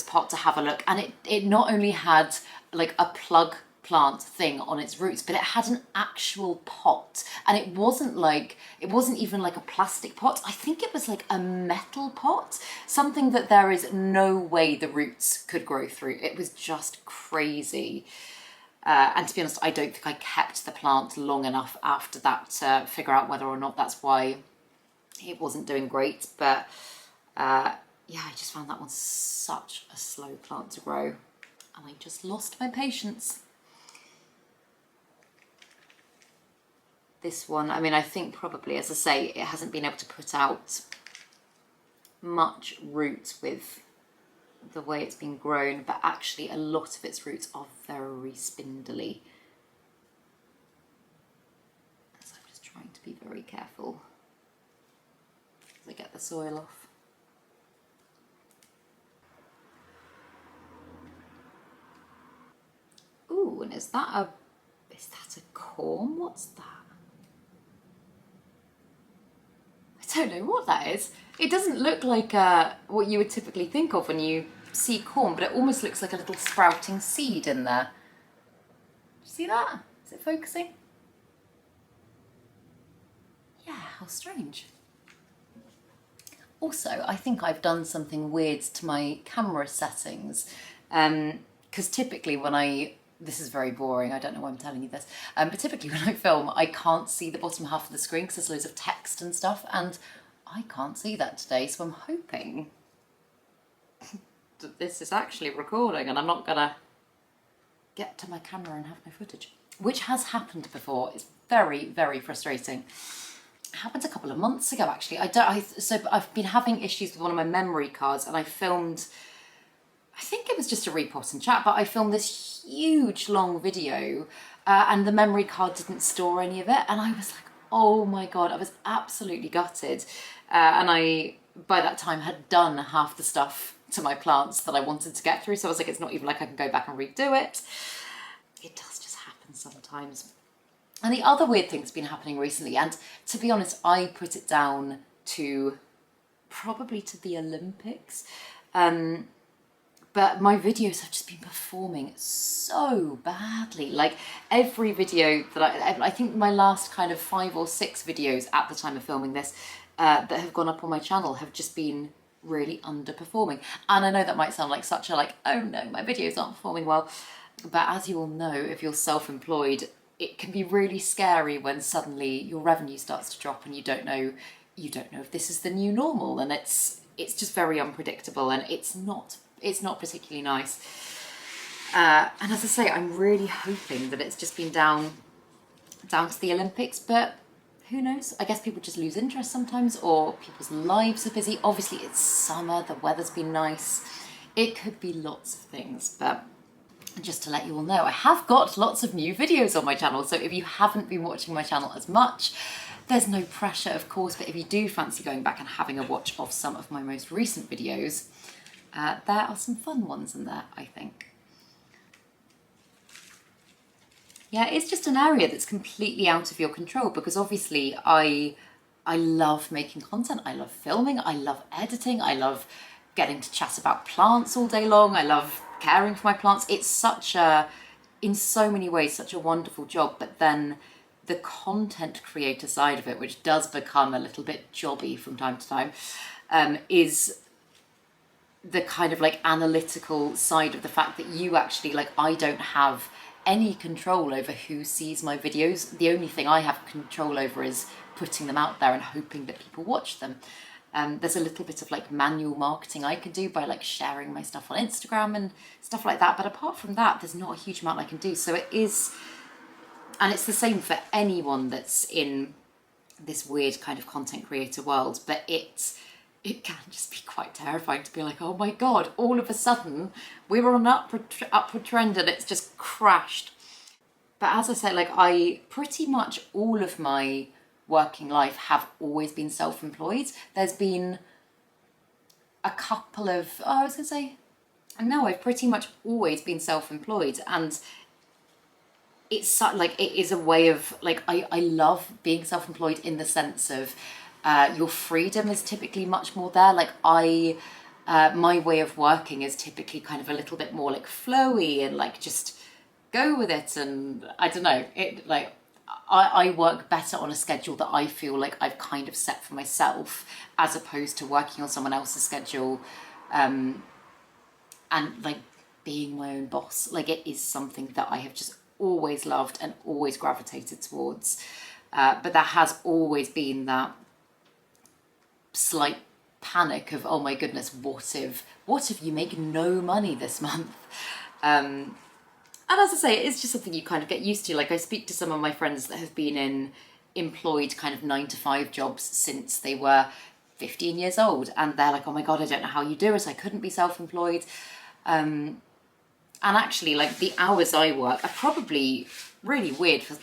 pot to have a look, and it not only had like a plug plant thing on its roots, but it had an actual pot, and it wasn't even like a plastic pot. I think it was like a metal pot, something that there is no way the roots could grow through. It was just crazy. And to be honest, I don't think I kept the plant long enough after that to figure out whether or not that's why it wasn't doing great. But yeah, I just found that one such a slow plant to grow, and I just lost my patience. This one, I mean, I think probably, as I say, it hasn't been able to put out much root with the way it's been grown, but actually a lot of its roots are very spindly. So I'm just trying to be very careful as I get the soil off. Ooh, and is that a corm? What's that? I don't know what that is. It doesn't look like what you would typically think of when you see corn, but it almost looks like a little sprouting seed in there. See that? Is it focusing? Yeah, how strange. Also, I think I've done something weird to my camera settings, because typically when this is very boring, I don't know why I'm telling you this, but typically when I film, I can't see the bottom half of the screen because there's loads of text and stuff, and I can't see that today, so I'm hoping that this is actually recording and I'm not gonna get to my camera and have no footage, which has happened before. It's very, very frustrating. It happened a couple of months ago, actually. So I've been having issues with one of my memory cards, and I filmed, I think it was just a repot and chat, but I filmed this huge long video and the memory card didn't store any of it, and I was like, oh my god, I was absolutely gutted. And I, by that time, had done half the stuff to my plants that I wanted to get through, so I was like, it's not even like I can go back and redo it. It does just happen sometimes. And the other weird thing that's been happening recently, and to be honest, I put it down to probably to the Olympics, but my videos have just been performing so badly. Like every video that I think my last kind of 5 or 6 videos at the time of filming this that have gone up on my channel have just been really underperforming. And I know that might sound like such a like, oh no, my videos aren't performing well. But as you all know, if you're self-employed, it can be really scary when suddenly your revenue starts to drop and you don't know if this is the new normal, and it's just very unpredictable, and it's not particularly nice. And as I say, I'm really hoping that it's just been down to the Olympics, but who knows? I guess people just lose interest sometimes, or people's lives are busy. Obviously it's summer, the weather's been nice. It could be lots of things, but just to let you all know, I have got lots of new videos on my channel, so if you haven't been watching my channel as much, there's no pressure, of course, but if you do fancy going back and having a watch of some of my most recent videos, there are some fun ones in there, I think. Yeah, it's just an area that's completely out of your control, because obviously I love making content, I love filming, I love editing, I love getting to chat about plants all day long, I love caring for my plants. It's such a, in so many ways, such a wonderful job, but then the content creator side of it, which does become a little bit jobby from time to time, is the kind of like analytical side of the fact that you actually, like, I don't have any control over who sees my videos. The only thing I have control over is putting them out there and hoping that people watch them. There's a little bit of like manual marketing I can do by like sharing my stuff on Instagram and stuff like that, but apart from that, there's not a huge amount I can do. So it is, and it's the same for anyone that's in this weird kind of content creator world, but it can just be quite terrifying to be like, oh my God, all of a sudden we were on an upward trend and it's just crashed. But as I said, like, I pretty much all of my working life have always been self-employed. There's been a couple of, oh, I was gonna say, no, I've pretty much always been self-employed, and it's like, it is a way of like, I love being self-employed in the sense of your freedom is typically much more there. Like my way of working is typically kind of a little bit more like flowy and like just go with it, and I don't know, it like I work better on a schedule that I feel like I've kind of set for myself, as opposed to working on someone else's schedule, and like being my own boss. Like, it is something that I have just always loved and always gravitated towards, but there has always been that slight panic of, oh my goodness, what if you make no money this month? And as I say, it's just something you kind of get used to. Like, I speak to some of my friends that have been in employed kind of 9-to-5 jobs since they were 15 years old, and they're like, oh my God, I don't know how you do it, I couldn't be self-employed. And actually, like, the hours I work are probably really weird for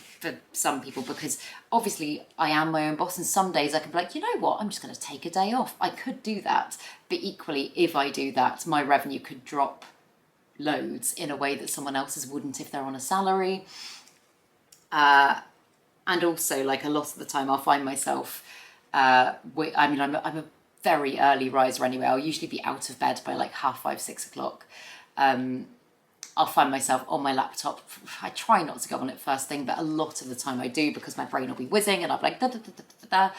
some people, because obviously I am my own boss, and some days I can be like, you know what, I'm just going to take a day off. I could do that, but equally, if I do that, my revenue could drop loads in a way that someone else's wouldn't if they're on a salary. And also, like, a lot of the time I'll find myself, I'm a very early riser anyway. I'll usually be out of bed by like 5:30, 6 o'clock. I'll find myself on my laptop. I try not to go on it first thing, but a lot of the time I do, because my brain will be whizzing and I'll be like da da da da da da.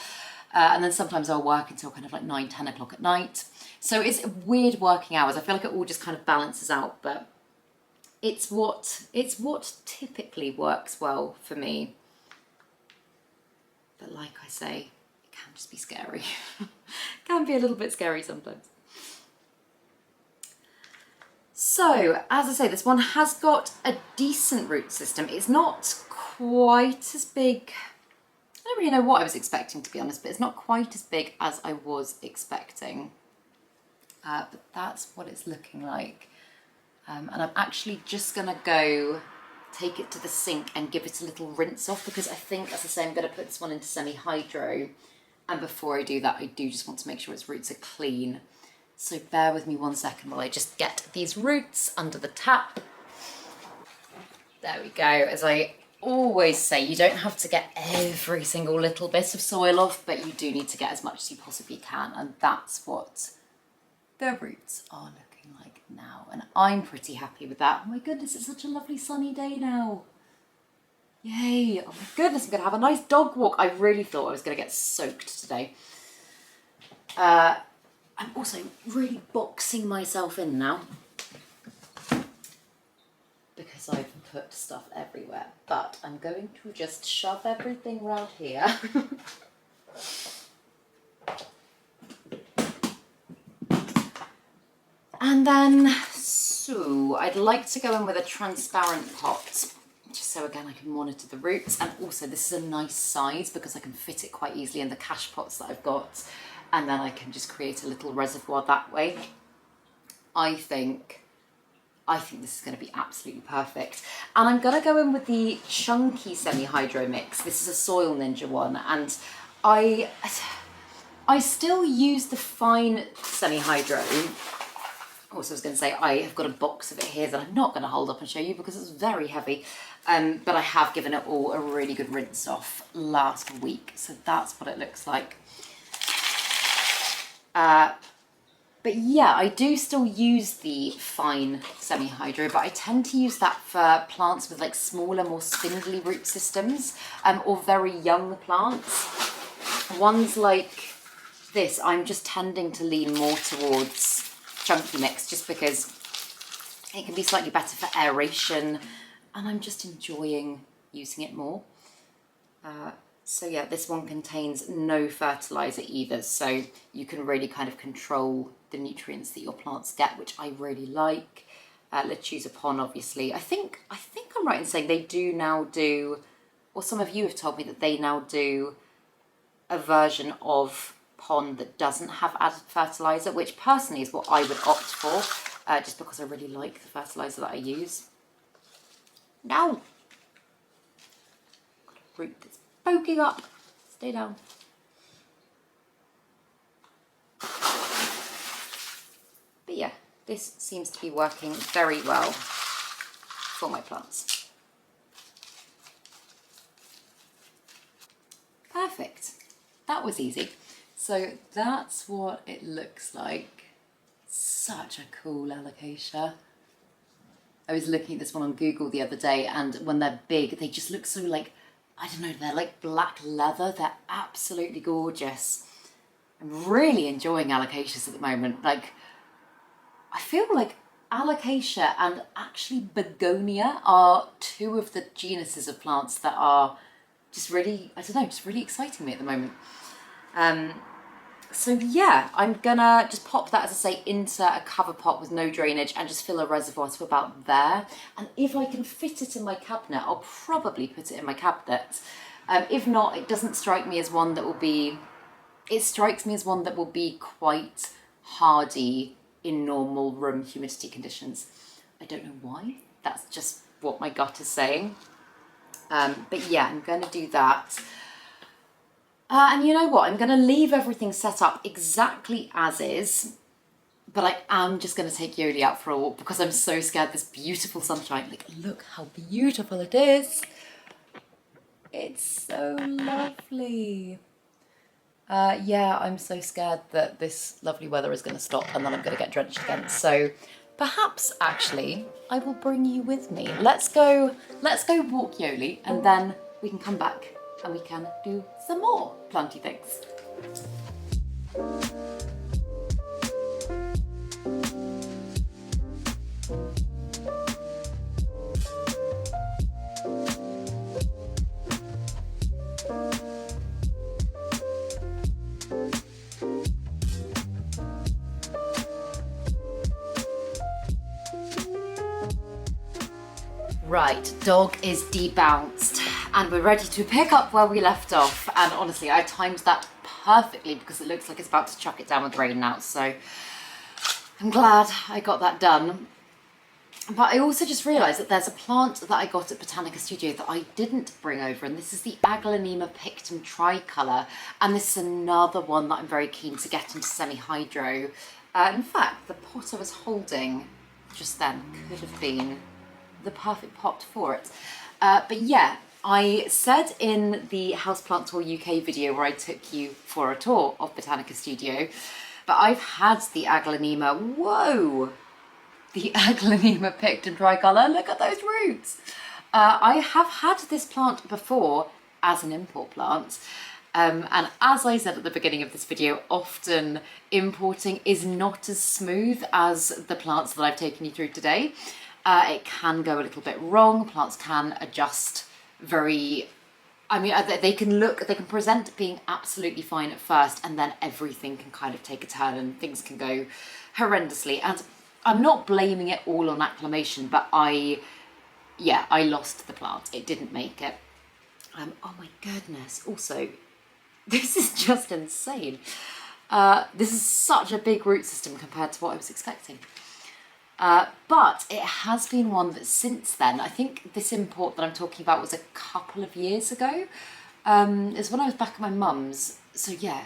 And then sometimes I'll work until kind of like 9, 10 o'clock at night. So it's weird working hours. I feel like it all just kind of balances out, but it's what typically works well for me. But like I say, it can just be scary. It can be a little bit scary sometimes. So, as I say, this one has got a decent root system. It's not quite as big. I don't really know what I was expecting, to be honest, but it's not quite as big as I was expecting. But that's what it's looking like. And I'm actually just gonna go take it to the sink and give it a little rinse off, because I think, as I say, I'm gonna put this one into semi-hydro. And before I do that, I do just want to make sure its roots are clean. So bear with me 1 second while I just get these roots under the tap. There we go. As I always say, you don't have to get every single little bit of soil off, but you do need to get as much as you possibly can. And that's what the roots are looking like now, and I'm pretty happy with that. Oh my goodness, it's such a lovely sunny day now. Yay, oh my goodness, I'm gonna have a nice dog walk. I really thought I was gonna get soaked today. I'm also really boxing myself in now because I've put stuff everywhere, but I'm going to just shove everything around here. And then, so I'd like to go in with a transparent pot, just so again I can monitor the roots. And also this is a nice size because I can fit it quite easily in the cache pots that I've got. And then I can just create a little reservoir that way. I think this is going to be absolutely perfect. And I'm going to go in with the chunky semi-hydro mix. This is a Soil Ninja one. And I still use the fine semi-hydro. Also, I was going to say, I have got a box of it here that I'm not going to hold up and show you because it's very heavy. But I have given it all a really good rinse off last week. So that's what it looks like. But yeah, I do still use the fine semi-hydro, but I tend to use that for plants with like smaller, more spindly root systems, or very young plants. Ones like this, I'm just tending to lean more towards chunky mix just because it can be slightly better for aeration and I'm just enjoying using it more. So yeah, this one contains no fertiliser either, so you can really kind of control the nutrients that your plants get, which I really like. Lechuza Pon, obviously. I think I'm right in saying they do now do, or some of you have told me that they now do a version of Pon that doesn't have added fertiliser, which personally is what I would opt for, just because I really like the fertiliser that I use. No! Got a root that's poking up. Stay down. But yeah, this seems to be working very well for my plants. Perfect. That was easy. So that's what it looks like. Such a cool alocasia. I was looking at this one on Google the other day, and when they're big, they just look so like, I don't know, they're like black leather. They're absolutely gorgeous. I'm really enjoying alocasias at the moment. Like, I feel like alocasia and actually begonia are two of the genuses of plants that are just really, I don't know, just really exciting me at the moment. So yeah, I'm gonna just pop that, as I say, into a cover pot with no drainage and just fill a reservoir to about there. And if I can fit it in my cabinet, I'll probably put it in my cabinet. If not, it doesn't strike me as one that will be, it strikes me as one that will be quite hardy in normal room humidity conditions. I don't know why, that's just what my gut is saying. But yeah, I'm gonna do that. And you know what, I'm going to leave everything set up exactly as is, but I am just going to take Yoli out for a walk because I'm so scared this beautiful sunshine. Like, look how beautiful it is. It's so lovely. Yeah, I'm so scared that this lovely weather is going to stop and then I'm going to get drenched again. So perhaps actually I will bring you with me. Let's go walk Yoli and then we can come back and we can do some more planty things. Right, dog is debounced and we're ready to pick up where we left off. And honestly, I timed that perfectly because it looks like it's about to chuck it down with rain now. So I'm glad I got that done. But I also just realised that there's a plant that I got at Botanica Studio that I didn't bring over, and this is the Aglaonema pictum tricolour. And this is another one that I'm very keen to get into semi-hydro. In fact, the pot I was holding just then could have been the perfect pot for it. But yeah, I said in the Houseplant Tour UK video where I took you for a tour of Botanica Studio, but I've had the Aglaonema, whoa, the Aglaonema picked and tricolour. Look at those roots. I have had this plant before as an import plant. And as I said at the beginning of this video, often importing is not as smooth as the plants that I've taken you through today. It can go a little bit wrong. Plants can adjust very, they can present being absolutely fine at first, and then everything can kind of take a turn and things can go horrendously. And I'm not blaming it all on acclimation, but I lost the plant. It didn't make it. Oh my goodness. Also, this is just insane. This is such a big root system compared to what I was expecting. But it has been one that since then, I think this import that I'm talking about was a couple of years ago. It's when I was back at my mum's. So yeah,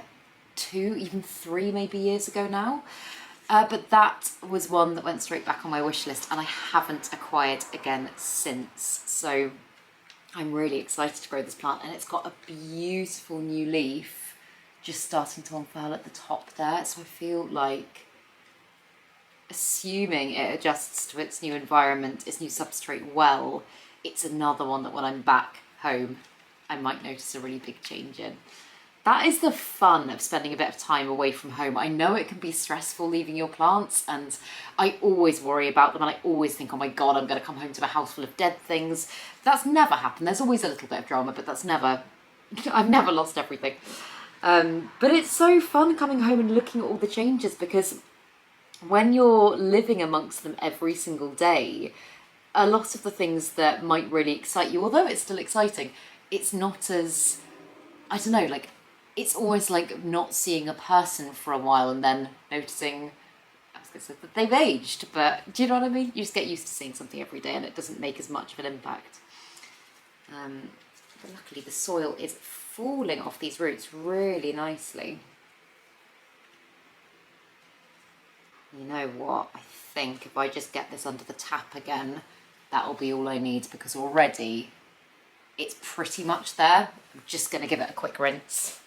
2, even 3 maybe years ago now. But that was one that went straight back on my wish list, and I haven't acquired again since. So I'm really excited to grow this plant, and it's got a beautiful new leaf just starting to unfurl at the top there. So I feel like, assuming it adjusts to its new environment, its new substrate well, it's another one that when I'm back home, I might notice a really big change in. That is the fun of spending a bit of time away from home. I know it can be stressful leaving your plants, and I always worry about them, and I always think, oh my God, I'm going to come home to a house full of dead things. That's never happened. There's always a little bit of drama, but that's never, I've never lost everything. But it's so fun coming home and looking at all the changes, because when you're living amongst them every single day, a lot of the things that might really excite you, although it's still exciting, it's not as, I don't know, like, it's almost like not seeing a person for a while and then noticing, I was going to say that they've aged, but do you know what I mean? You just get used to seeing something every day and it doesn't make as much of an impact. But luckily the soil is falling off these roots really nicely. You know what? I think if I just get this under the tap again, that'll be all I need, because already it's pretty much there. I'm just going to give it a quick rinse.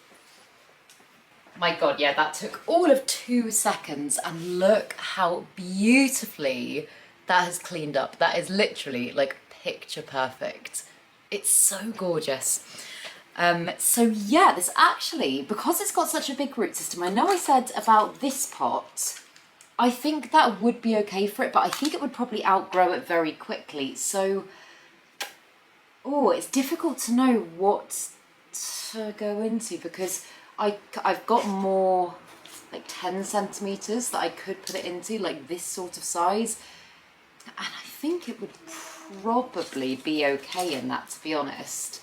My God, yeah, that took all of 2 seconds, and look how beautifully that has cleaned up. That is literally like picture perfect. It's so gorgeous. So yeah, this actually, because it's got such a big root system, I know I said about this pot, I think that would be okay for it, but I think it would probably outgrow it very quickly. So, oh, it's difficult to know what to go into, because I've got more like 10 centimeters that I could put it into, like this sort of size, and I think it would probably be okay in that, to be honest.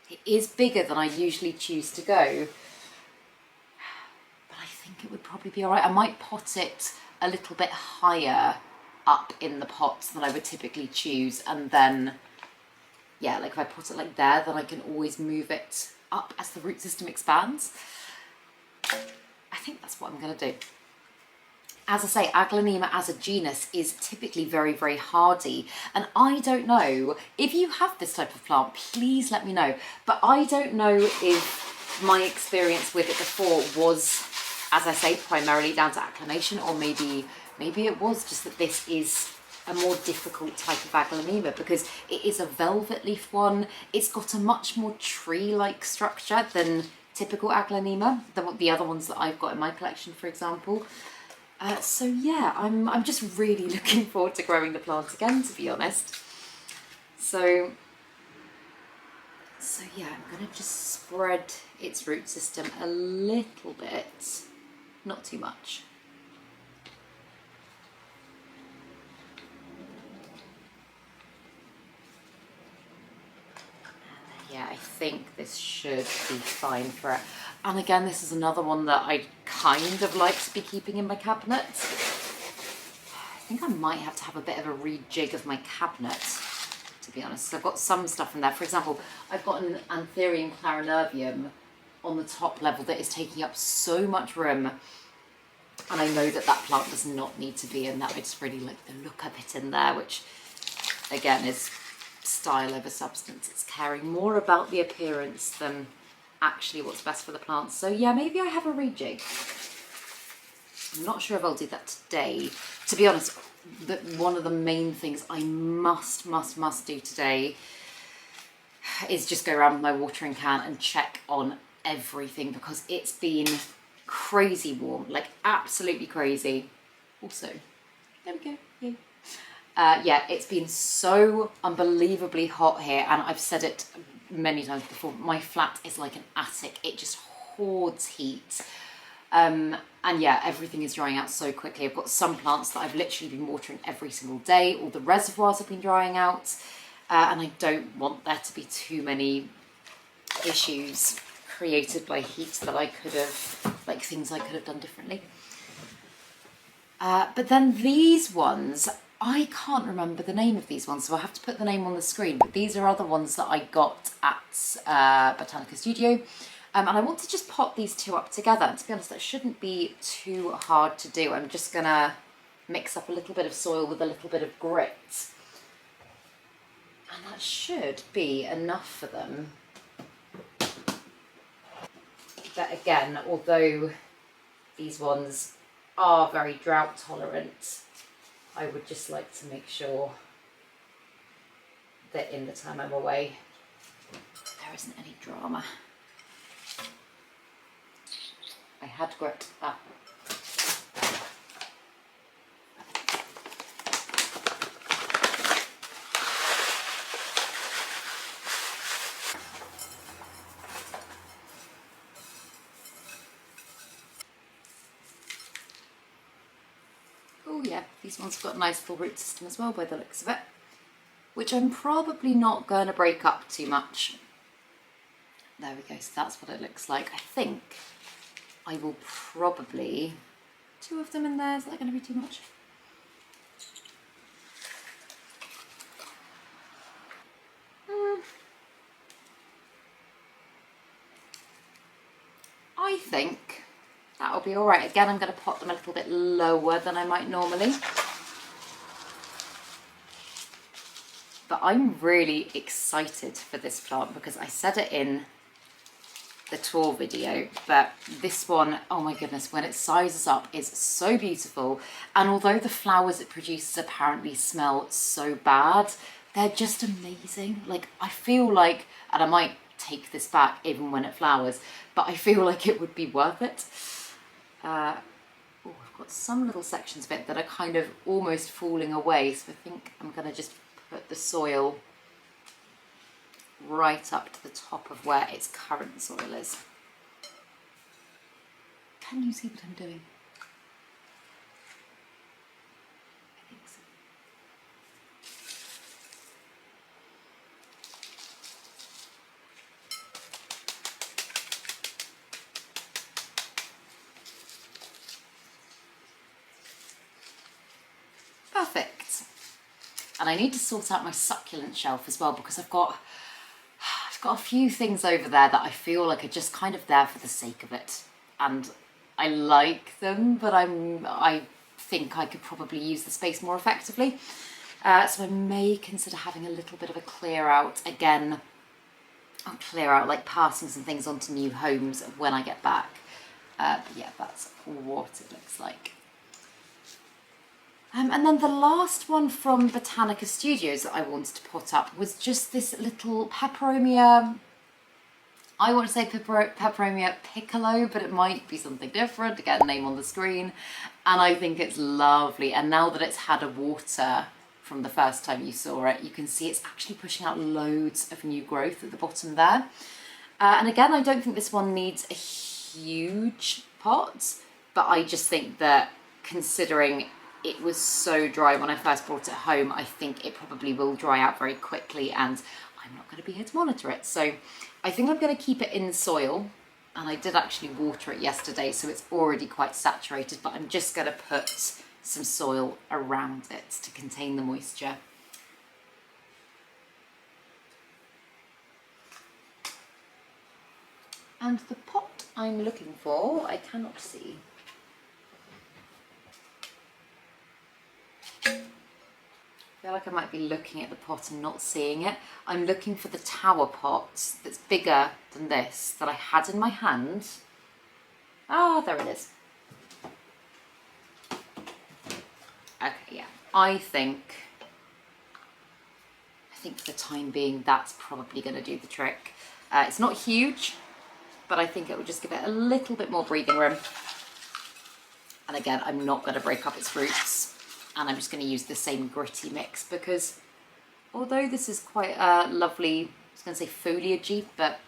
It is bigger than I usually choose to go, but I think it would probably be all right. I might pot it a little bit higher up in the pots than I would typically choose, and then yeah, like if I put it like there, then I can always move it up as the root system expands. I think that's what I'm going to do. As I say, Aglaonema as a genus is typically very, very hardy. And I don't know, if you have this type of plant, please let me know. But I don't know if my experience with it before was, as I say, primarily down to acclimation, or maybe it was just that this is a more difficult type of Aglaonema, because it is a velvet leaf one. It's got a much more tree-like structure than typical Aglaonema, than the other ones that I've got in my collection, for example. So yeah, I'm just really looking forward to growing the plant again, to be honest. So yeah, I'm gonna just spread its root system a little bit, not too much. Yeah, I think this should be fine for it. And again, this is another one that I kind of like to be keeping in my cabinet. I think I might have to have a bit of a rejig of my cabinet, to be honest. So I've got some stuff in there. For example, I've got an Anthurium clarinervium on the top level that is taking up so much room. And I know that that plant does not need to be in that. I just really like the look of it in there, which again is style over substance. It's caring more about the appearance than actually what's best for the plants. So yeah, maybe I have a rejig. I'm not sure if I'll do that today. To be honest, one of the main things I must do today is just go around with my watering can and check on everything, because it's been crazy warm, like absolutely crazy. Also, there we go. Yay. Yeah, it's been so unbelievably hot here, and I've said it many times before, my flat is like an attic. It just hoards heat. And yeah, everything is drying out so quickly. I've got some plants that I've literally been watering every single day. All the reservoirs have been drying out, and I don't want there to be too many issues created by heat that I could have, like things I could have done differently. But then these ones, I can't remember the name of these ones, so I'll have to put the name on the screen, but these are other ones that I got at Botanica Studio. And I want to just pot these two up together. And to be honest, that shouldn't be too hard to do. I'm just gonna mix up a little bit of soil with a little bit of grit. And that should be enough for them. But again, although these ones are very drought tolerant, I would just like to make sure that in the time I'm away, there isn't any drama. I had grit. Oh yeah, these ones have got a nice full root system as well by the looks of it, which I'm probably not going to break up too much. There we go, so that's what it looks like. I think I will probably, 2 of them in there, is that going to be too much? I think that'll be all right. Again, I'm going to pot them a little bit lower than I might normally. But I'm really excited for this plant because I said it in the tour video, but this one, oh my goodness, when it sizes up is so beautiful. And although the flowers it produces apparently smell so bad, they're just amazing. Like, I feel like, and I might take this back even when it flowers, but I feel like it would be worth it. Oh, I've got some little sections of it that are kind of almost falling away, so I think I'm gonna just put the soil right up to the top of where its current soil is. Can you see what I'm doing? I think so. Perfect. And I need to sort out my succulent shelf as well, because I've got a few things over there that I feel like are just kind of there for the sake of it, and I like them, but I think I could probably use the space more effectively. So I may consider having a little bit of a clear out again. I'll clear out, like passing some things onto new homes when I get back. But yeah, that's what it looks like. And then the last one from Botanica Studios that I wanted to put up was just this little peperomia. I want to say peperomia piccolo, but it might be something different. Again, name on the screen. And I think it's lovely. And now that it's had a water from the first time you saw it, you can see it's actually pushing out loads of new growth at the bottom there. And again, I don't think this one needs a huge pot, but I just think that considering it was so dry when I first brought it home, I think it probably will dry out very quickly, and I'm not going to be here to monitor it. So I think I'm going to keep it in soil, and I did actually water it yesterday, so it's already quite saturated, but I'm just going to put some soil around it to contain the moisture. And the pot I'm looking for, I cannot see. I feel like I might be looking at the pot and not seeing it. I'm looking for the tower pot that's bigger than this that I had in my hand. Ah, there it is. Okay, yeah. I think for the time being, that's probably going to do the trick. It's not huge, but I think it will just give it a little bit more breathing room. And again, I'm not going to break up its roots, and I'm just going to use the same gritty mix, because although this is quite a lovely, I was going to say foliagey, but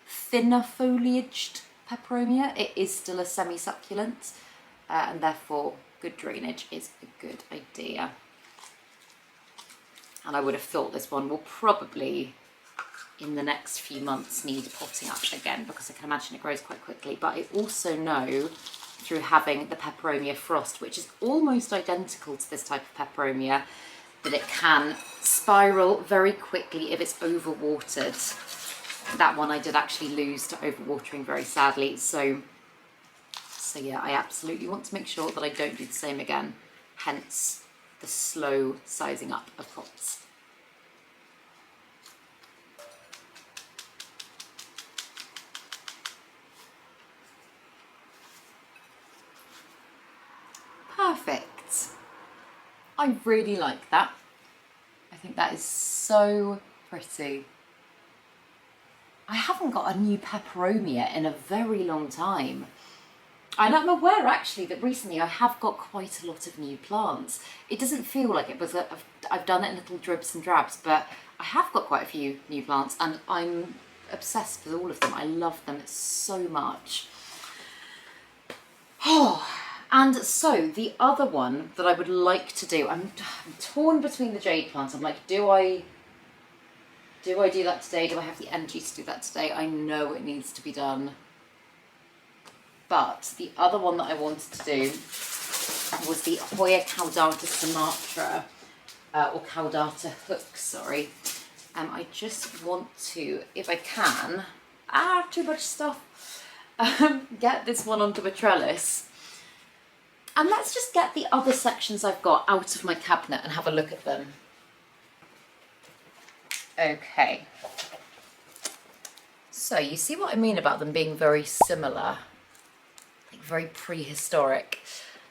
thinner foliaged peperomia, it is still a semi-succulent, and therefore good drainage is a good idea. And I would have thought this one will probably, in the next few months, need potting up again, because I can imagine it grows quite quickly. But I also know, through having the peperomia frost, which is almost identical to this type of peperomia, that it can spiral very quickly if it's overwatered. That one I did actually lose to overwatering very sadly. So yeah, I absolutely want to make sure that I don't do the same again. Hence the slow sizing up of pots. Perfect. I really like that. I think that is so pretty. I haven't got a new peperomia in a very long time. And I'm aware actually that recently I have got quite a lot of new plants. It doesn't feel like it, because I've done it in little dribs and drabs, but I have got quite a few new plants, and I'm obsessed with all of them. I love them so much. Oh, and so the other one that I would like to do, I'm torn between the jade plants. I'm like, do I do that today? Do I have the energy to do that today? I know it needs to be done. But the other one that I wanted to do was the Hoya caudata Sumatra, or caudata hook, sorry. I just want to, if I can, too much stuff, get this one onto a trellis. And let's just get the other sections I've got out of my cabinet and have a look at them. Okay. So you see what I mean about them being very similar? Like very prehistoric.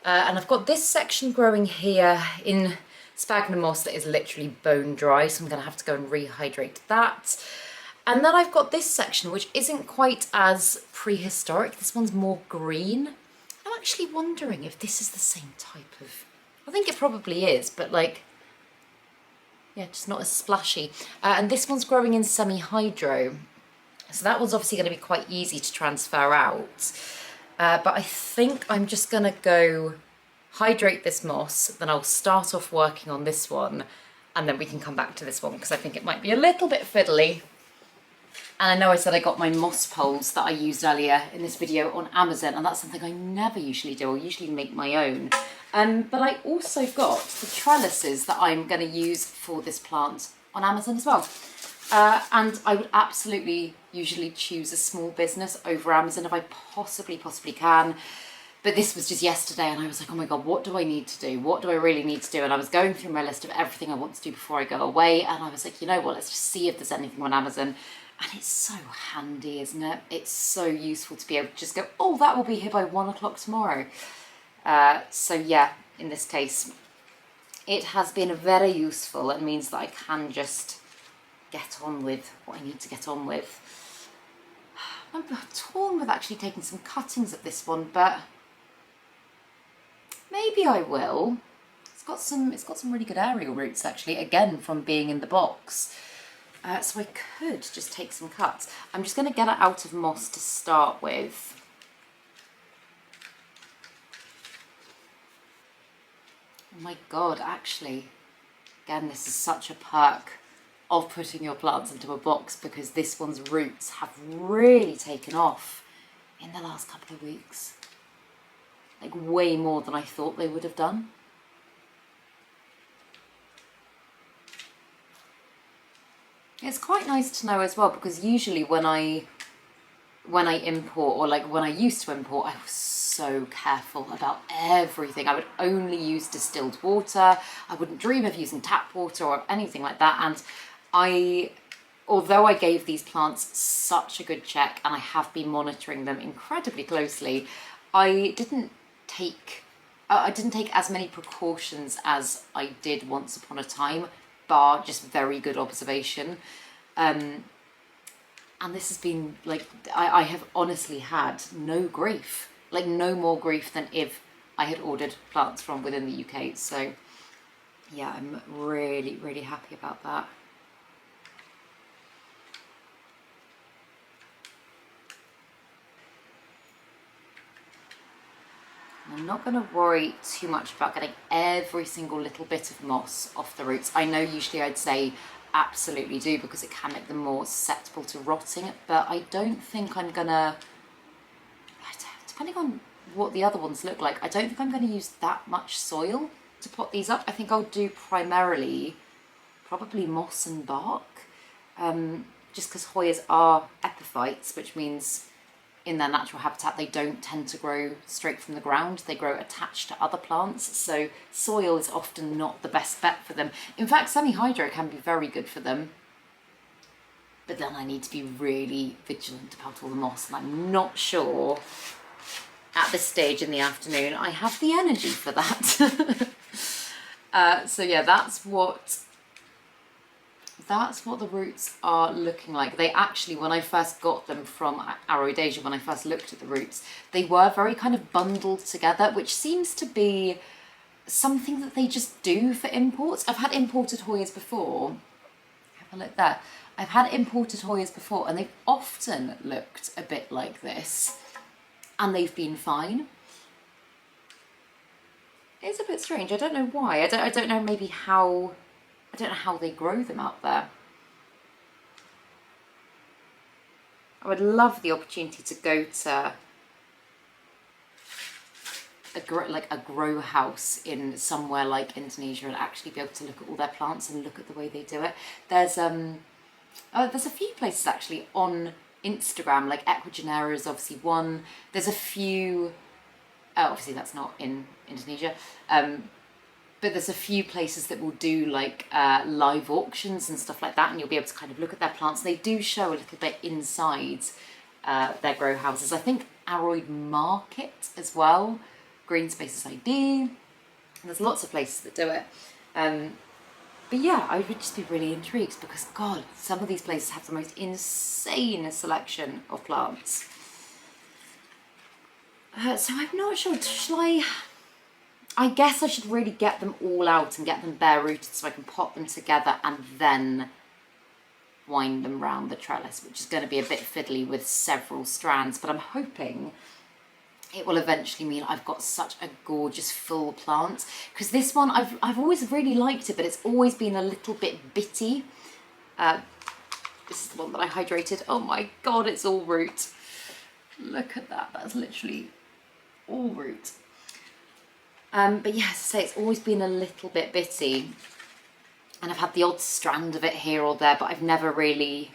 And I've got this section growing here in sphagnum moss that is literally bone dry, so I'm going to have to go and rehydrate that. And then I've got this section which isn't quite as prehistoric. This one's more green. I'm actually wondering if this is the same type of... I think it probably is, but like, yeah, just not as splashy. And this one's growing in semi-hydro. So that one's obviously going to be quite easy to transfer out. But I think I'm just going to go hydrate this moss, then I'll start off working on this one, and then we can come back to this one, because I think it might be a little bit fiddly. And I know I said I got my moss poles that I used earlier in this video on Amazon, and that's something I never usually do. I usually make my own. But I also got the trellises that I'm going to use for this plant on Amazon as well. And I would absolutely usually choose a small business over Amazon if I possibly can. But this was just yesterday, and I was like, oh my God, what do I need to do? What do I really need to do? And I was going through my list of everything I want to do before I go away, and I was like, you know what, let's just see if there's anything on Amazon. And it's so handy, isn't it? It's so useful to be able to just go, oh, that will be here by 1 o'clock tomorrow. So yeah, in this case, it has been very useful. It means that I can just get on with what I need to get on with. I'm torn with actually taking some cuttings of this one, but maybe I will. It's got some really good aerial roots actually, again from being in the box. So I could just take some cuts. I'm just going to get it out of moss to start with. Oh my God, actually, again, this is such a perk of putting your plants into a box, because this one's roots have really taken off in the last couple of weeks. Like way more than I thought they would have done. It's quite nice to know as well, because usually when I import, or like when I used to import, I was so careful about everything. I would only use distilled water. I wouldn't dream of using tap water or anything like that. And although I gave these plants such a good check, and I have been monitoring them incredibly closely, I didn't take I didn't take as many precautions as I did once upon a time, bar just very good observation. And this has been like, I have honestly had no grief, like no more grief than if I had ordered plants from within the UK. So yeah, I'm really, really happy about that. I'm not going to worry too much about getting every single little bit of moss off the roots. I know usually I'd say absolutely do, because it can make them more susceptible to rotting, but I don't think I'm going to, depending on what the other ones look like, I don't think I'm going to use that much soil to pot these up. I think I'll do primarily probably moss and bark, just because Hoyas are epiphytes, which means in their natural habitat they don't tend to grow straight from the ground, they grow attached to other plants, so soil is often not the best bet for them. In fact, semi-hydro can be very good for them, but then I need to be really vigilant about all the moss, and I'm not sure at this stage in the afternoon I have the energy for that. So yeah, that's what the roots are looking like. They actually, when I first got them from Aroid Asia, when I first looked at the roots, they were very kind of bundled together, which seems to be something that they just do for imports. I've had imported Hoyas before. Have a look there. I've had imported Hoyas before, and they've often looked a bit like this, and they've been fine. It's a bit strange. I don't know why. I don't know maybe how. I don't know how they grow them out there. I would love the opportunity to go to a grow house in somewhere like Indonesia and actually be able to look at all their plants and look at the way they do it. There's a few places actually on Instagram, like Equigenera is obviously one. There's a few, obviously that's not in Indonesia, but there's a few places that will do like live auctions and stuff like that, and you'll be able to kind of look at their plants. They do show a little bit inside their grow houses. I think Aroid Market as well, Green Spaces ID, and there's lots of places that do it. But yeah, I would just be really intrigued, because God, some of these places have the most insane selection of plants. So I'm not sure, shall I guess I should really get them all out and get them bare rooted so I can pot them together and then wind them round the trellis, which is going to be a bit fiddly with several strands, but I'm hoping it will eventually mean I've got such a gorgeous full plant. Because this one, I've always really liked it, but it's always been a little bit bitty. This is the one that I hydrated. Oh my God, it's all root. Look at that, that's literally all root. But yeah, as I say, it's always been a little bit bitty, and I've had the odd strand of it here or there, but I've never really,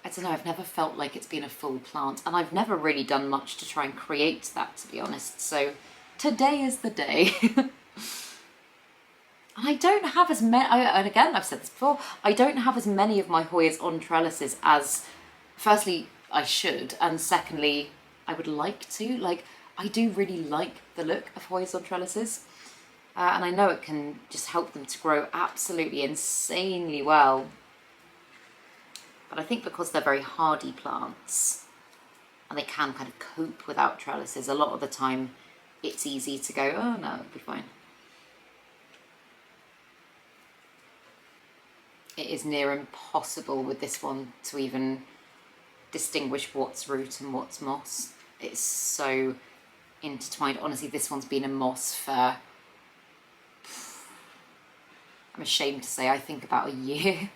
I don't know, I've never felt like it's been a full plant, and I've never really done much to try and create that, to be honest. So today is the day. And I don't have as many, and again, I've said this before, I don't have as many of my Hoyas on trellises as, firstly, I should, and secondly, I would like to. Like, I do really like the look of Hoyas on trellises, and I know it can just help them to grow absolutely insanely well. But I think because they're very hardy plants and they can kind of cope without trellises, a lot of the time it's easy to go, oh no, it'll be fine. It is near impossible with this one to even distinguish what's root and what's moss. It's so intertwined. Honestly, this one's been a moss for, I'm ashamed to say, I think about a year.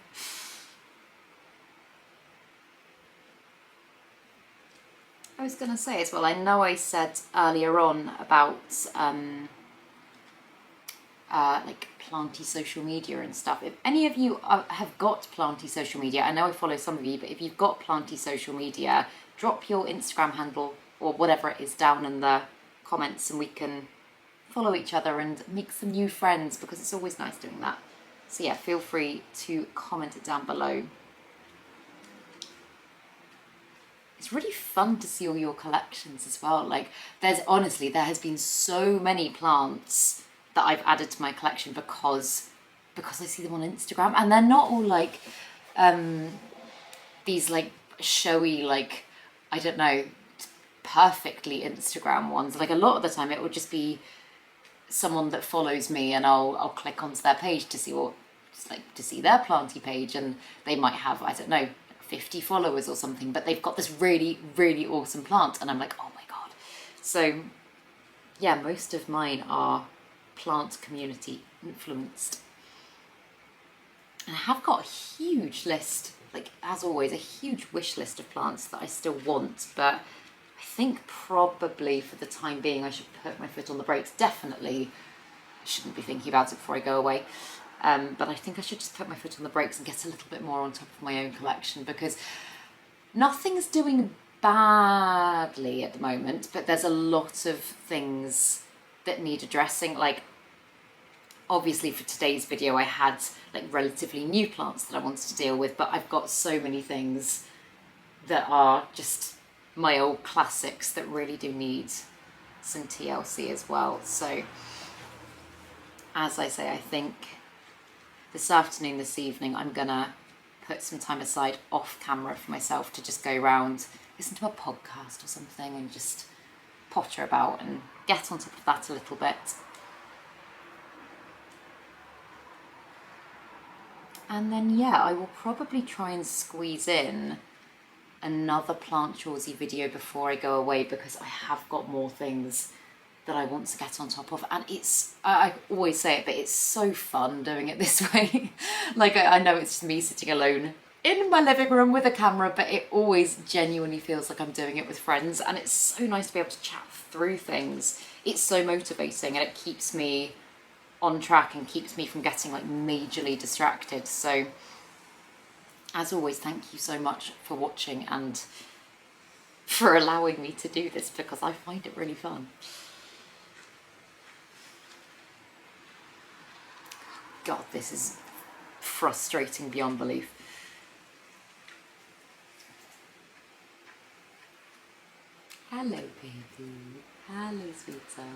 I was going to say as well, I know I said earlier on about like planty social media and stuff. If any of you have got planty social media, I know I follow some of you, but if you've got planty social media, drop your Instagram handle or whatever it is down in the comments, and we can follow each other and make some new friends, because it's always nice doing that. So yeah, feel free to comment it down below. it's really fun to see all your collections as well. Like there has been so many plants that I've added to my collection because I see them on Instagram, and they're not all like these like showy, like, I don't know, perfectly Instagram ones. Like a lot of the time it will just be someone that follows me, and I'll click onto their page to see to see their planty page, and they might have, I don't know, 50 followers or something, but they've got this really, really awesome plant, and I'm like, oh my god. So yeah, most of mine are plant community influenced. And I have got a huge list, like as always, a huge wish list of plants that I still want, but I think probably for the time being I should put my foot on the brakes. Definitely shouldn't be thinking about it before I go away. But I think I should just put my foot on the brakes and get a little bit more on top of my own collection, because nothing's doing badly at the moment, but there's a lot of things that need addressing. Like obviously for today's video I had like relatively new plants that I wanted to deal with, but I've got so many things that are just my old classics that really do need some TLC as well. So as I say, I think this afternoon, this evening, I'm gonna put some time aside off camera for myself to just go around, listen to a podcast or something, and just potter about and get on top of that a little bit. And then yeah, I will probably try and squeeze in another plant choresy video before I go away, because I have got more things that I want to get on top of, and it's, I always say it, but it's so fun doing it this way. Like I know it's just me sitting alone in my living room with a camera, but it always genuinely feels like I'm doing it with friends, and it's so nice to be able to chat through things. It's so motivating, and it keeps me on track and keeps me from getting like majorly distracted. So as always, thank you so much for watching and for allowing me to do this, because I find it really fun. God, this is frustrating beyond belief. Hello, baby. Hello, sweetheart.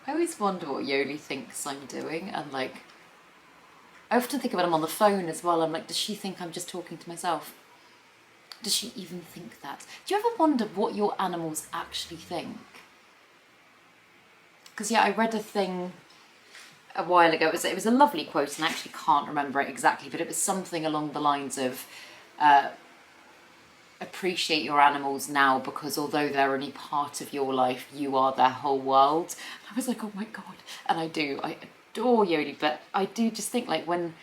I always wonder what Yoli thinks I'm doing, and like, I often think of when I'm on the phone as well, I'm like, does she think I'm just talking to myself? Does she even think that? Do you ever wonder what your animals actually think? Because yeah, I read a thing a while ago, it was a lovely quote, and I actually can't remember it exactly, but it was something along the lines of appreciate your animals now, because although they're only part of your life, you are their whole world. And I was like, oh my god. And I adore Yoli, but I do just think, like, when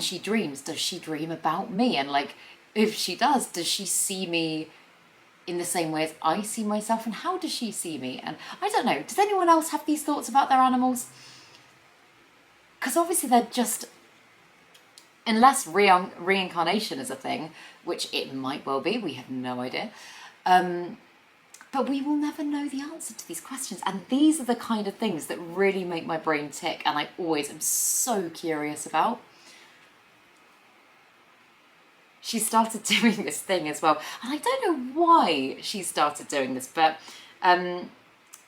she dreams, does she dream about me? And like, if she does she see me in the same way as I see myself? And how does she see me? And I don't know, does anyone else have these thoughts about their animals? Because obviously they're just, unless reincarnation is a thing, which it might well be, we have no idea, but we will never know the answer to these questions. And these are the kind of things that really make my brain tick, and I always am so curious about. She started doing this thing as well, and I don't know why she started doing this, but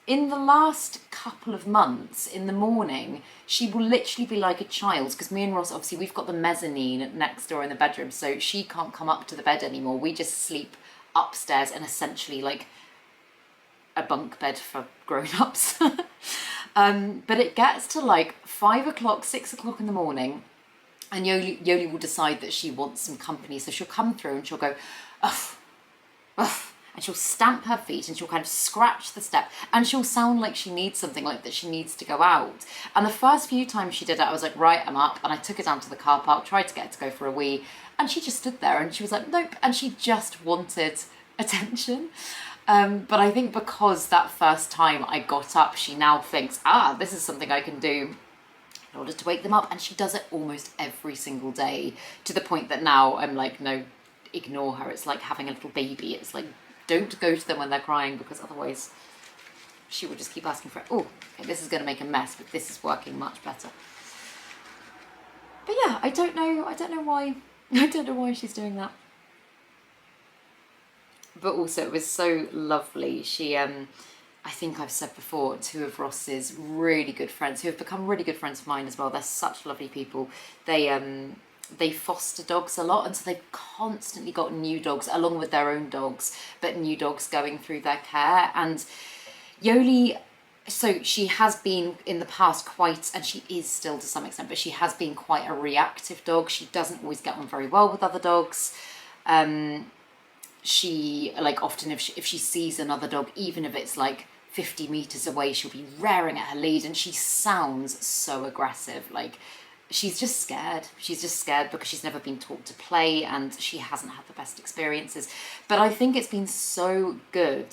in the last couple of months, in the morning, she will literally be like a child, because me and Ross, obviously, we've got the mezzanine next door in the bedroom, so she can't come up to the bed anymore. We just sleep upstairs in essentially like a bunk bed for grown-ups. But it gets to like 5 o'clock, 6 o'clock in the morning, and Yoli will decide that she wants some company, so she'll come through and she'll go, uff, uff, and she'll stamp her feet and she'll kind of scratch the step, and she'll sound like she needs something, like that she needs to go out. And the first few times she did it, I was like, right, I'm up, and I took her down to the car park, tried to get her to go for a wee, and she just stood there and she was like, nope, and she just wanted attention. But I think because that first time I got up, she now thinks, this is something I can do in order to wake them up, and she does it almost every single day, to the point that now I'm like, no, ignore her. It's like having a little baby. It's like, don't go to them when they're crying, because otherwise she will just keep asking for it. Oh, okay, this is going to make a mess, but this is working much better. But yeah, I don't know why she's doing that. but also it was so lovely. She, I think I've said before, two of Ross's really good friends, who have become really good friends of mine as well. They're such lovely people. They foster dogs a lot, and so they've constantly got new dogs along with their own dogs, but new dogs going through their care. And Yoli, so she has been in the past quite, and she is still to some extent, but she has been quite a reactive dog. She doesn't always get on very well with other dogs. She, like, often if she sees another dog, even if it's like 50 meters away, she'll be raring at her lead, and she sounds so aggressive. Like, she's just scared. She's just scared because she's never been taught to play, and she hasn't had the best experiences. But I think it's been so good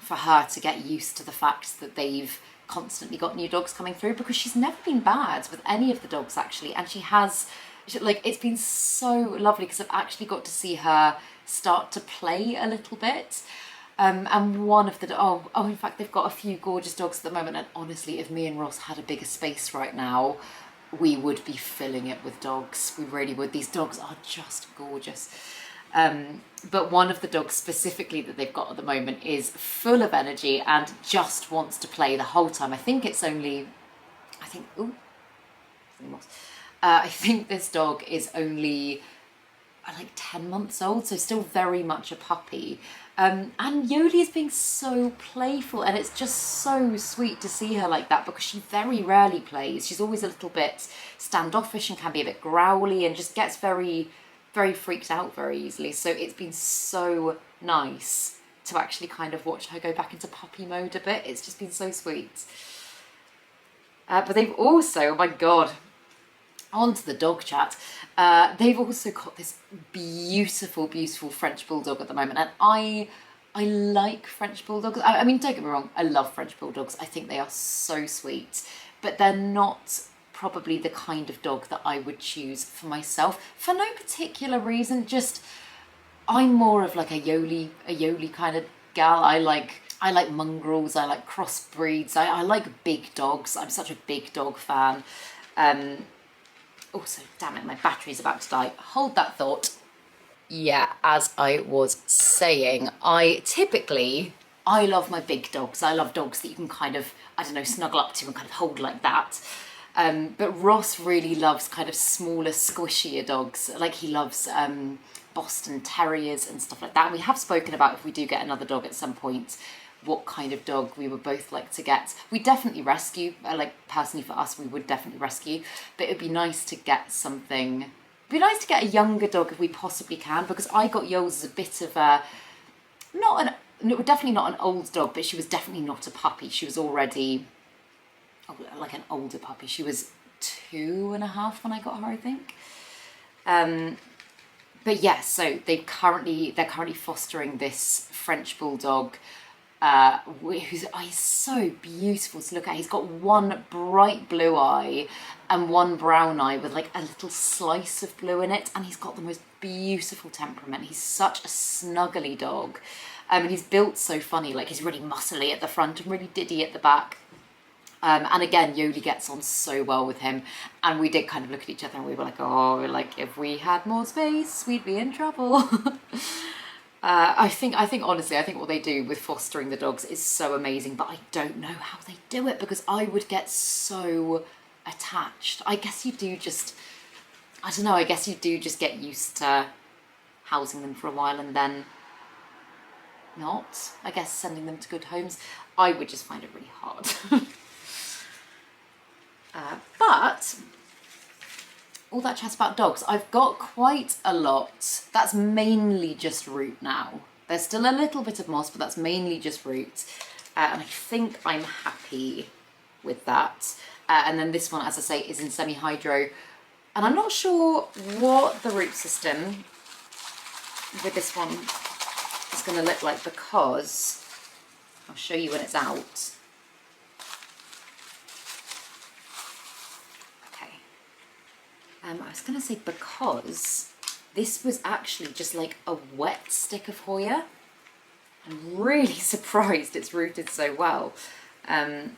for her to get used to the fact that they've constantly got new dogs coming through, because she's never been bad with any of the dogs actually, and it's been so lovely because I've actually got to see her start to play a little bit. And one of the in fact, they've got a few gorgeous dogs at the moment, and honestly, if me and Ross had a bigger space right now, we would be filling it with dogs. We really would. These dogs are just gorgeous. But one of the dogs specifically that they've got at the moment is full of energy and just wants to play the whole time. I think this dog is only like 10 months old, so still very much a puppy. And Yoli is being so playful, and it's just so sweet to see her like that, because she very rarely plays. She's always a little bit standoffish and can be a bit growly and just gets very, very freaked out very easily. So it's been so nice to actually kind of watch her go back into puppy mode a bit. It's just been so sweet. But they've also, oh my God, on to the dog chat. They've also got this beautiful, beautiful French Bulldog at the moment. And I like French Bulldogs. I mean, don't get me wrong, I love French Bulldogs. I think they are so sweet, but they're not probably the kind of dog that I would choose for myself for no particular reason. Just, I'm more of like a Yoli kind of gal. I like mongrels, I like crossbreeds, I like big dogs. I'm such a big dog fan. Also, damn it, my battery's about to die. Hold that thought. Yeah, as I was saying, I love my big dogs. I love dogs that you can kind of, I don't know, snuggle up to and kind of hold like that. But Ross really loves kind of smaller, squishier dogs. Like, he loves Boston Terriers and stuff like that. And we have spoken about, if we do get another dog at some point, what kind of dog we would both like to get. We definitely rescue, like personally for us, we would definitely rescue, but it'd be nice to get something, it'd be nice to get a younger dog if we possibly can, because I got Yoles as a bit of a, definitely not an old dog, but she was definitely not a puppy. She was already like an older puppy. She was 2.5 when I got her, I think. But yeah, so they're currently fostering this French Bulldog, who's he's so beautiful to look at. He's got one bright blue eye and one brown eye with like a little slice of blue in it, and he's got the most beautiful temperament. He's such a snuggly dog, and he's built so funny. Like, he's really muscly at the front and really diddy at the back. And again, Yoli gets on so well with him, and we did kind of look at each other and we were like, oh, like if we had more space, we'd be in trouble. I think honestly, I think what they do with fostering the dogs is so amazing, but I don't know how they do it, because I would get so attached. I guess you do just, I don't know, I guess you do just get used to housing them for a while and then not, I guess, sending them to good homes. I would just find it really hard. But all that chat about dogs, I've got quite a lot. That's mainly just root now. There's still a little bit of moss, but that's mainly just root. And I think I'm happy with that. And then this one, as I say, is in semi-hydro. And I'm not sure what the root system with this one is going to look like, because I'll show you when it's out. I was going to say, because this was actually just like a wet stick of Hoya. I'm really surprised it's rooted so well. Again,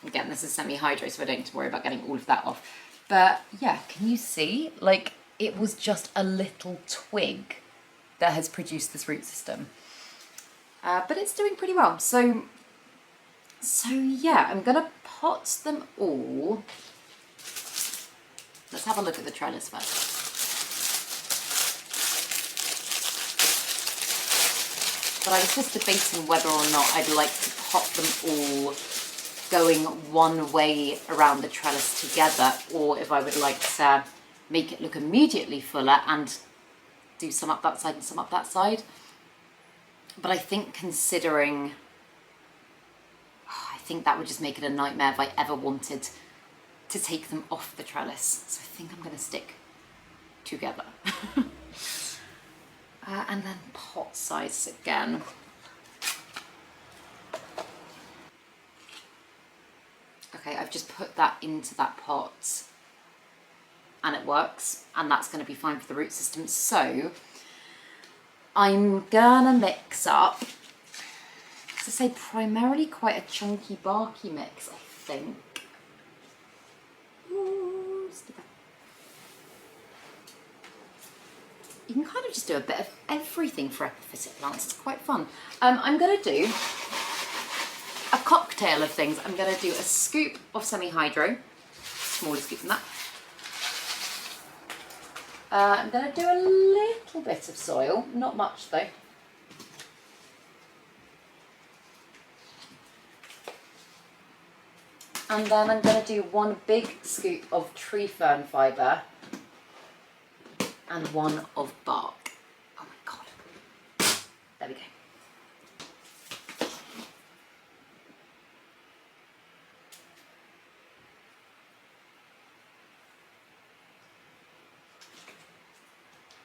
this is semi-hydro, so I don't need to worry about getting all of that off. But yeah, can you see? Like, it was just a little twig that has produced this root system. But it's doing pretty well. So yeah, I'm gonna pot them all. Let's have a look at the trellis first. But I was just debating whether or not I'd like to pot them all going one way around the trellis together, or if I would like to make it look immediately fuller and do some up that side and some up that side. But I think considering, I think that would just make it a nightmare if I ever wanted to take them off the trellis. So I think I'm going to stick together. And then pot size again. Okay, I've just put that into that pot and it works, and that's going to be fine for the root system. So I'm gonna mix up, as I say, primarily quite a chunky barky mix, I think. Ooh, you can kind of just do a bit of everything for epiphytic plants. It's quite fun. I'm going to do a cocktail of things. I'm going to do a scoop of semi-hydro, smaller scoop than that. I'm going to do a little bit of soil, not much though. And then I'm going to do one big scoop of tree fern fibre and one of bark. Oh my god. There we go.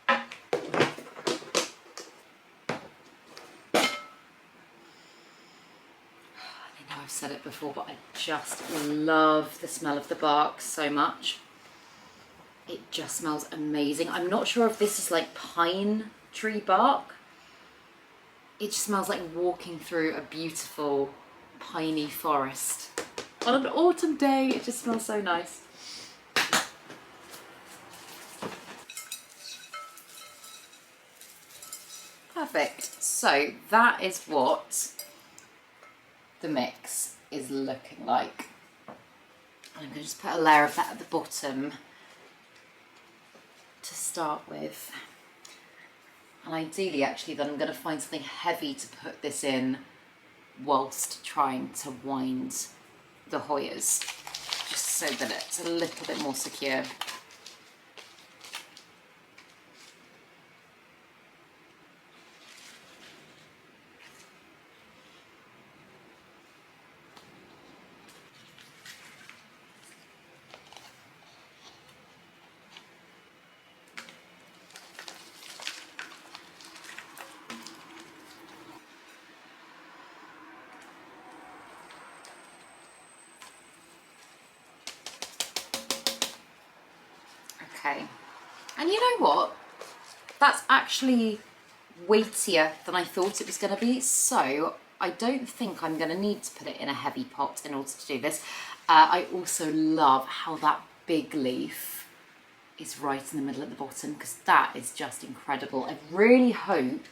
I know I've said it before, but I just love the smell of the bark so much. It just smells amazing. I'm not sure if this is like pine tree bark. It just smells like walking through a beautiful piney forest. On an autumn day, it just smells so nice. Perfect. So that is what the mix is looking like. And I'm going to just put a layer of that at the bottom to start with, and ideally actually then I'm going to find something heavy to put this in whilst trying to wind the Hoyas, just so that it's a little bit more secure. Okay, and you know what? That's actually weightier than I thought it was going to be, so I don't think I'm going to need to put it in a heavy pot in order to do this. I also love how that big leaf is right in the middle at the bottom, because that is just incredible. I really hope,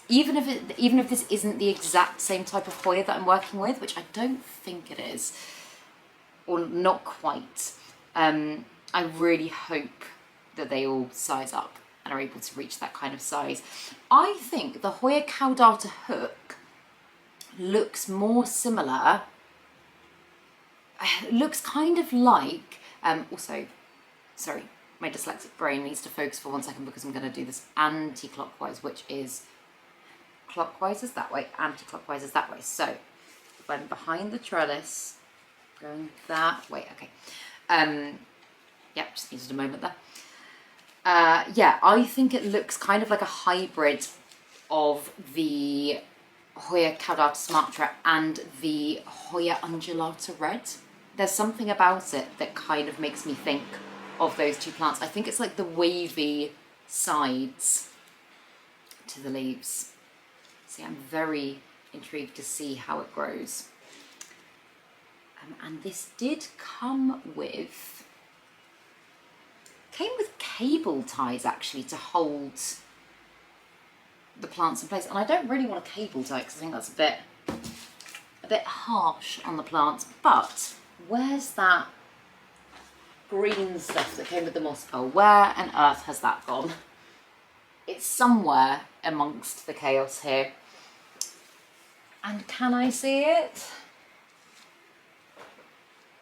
even if this isn't the exact same type of Hoya that I'm working with, which I don't think it is, or not quite, I really hope that they all size up and are able to reach that kind of size. I think the Hoya Caudata hook looks more similar, looks kind of like, also, sorry, my dyslexic brain needs to focus for 1 second because I'm going to do this anti-clockwise, which is clockwise is that way, anti-clockwise is that way. So if I'm behind the trellis, going that way, okay. Yeah, just needed a moment there. Yeah, I think it looks kind of like a hybrid of the Hoya Caudata Sumatra and the Hoya Undulata Red. There's something about it that kind of makes me think of those two plants. I think it's like the wavy sides to the leaves. See, I'm very intrigued to see how it grows. And this did come with, came with cable ties actually to hold the plants in place. And I don't really want a cable tie because I think that's a bit harsh on the plants. But where's that green stuff that came with the moss pole? Where on earth has that gone? It's somewhere amongst the chaos here. And can I see it?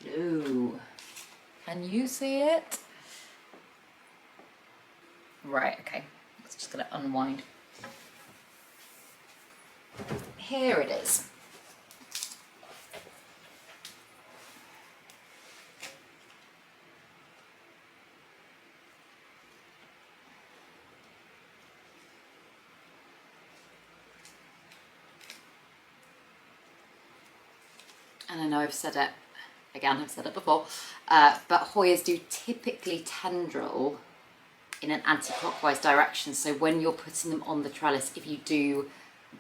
No. Can you see it? Right, okay. It's just gonna unwind. Here it is. And I know I've said it, again, I've said it before, but Hoyas do typically tendril in an anti-clockwise direction. So when you're putting them on the trellis, if you do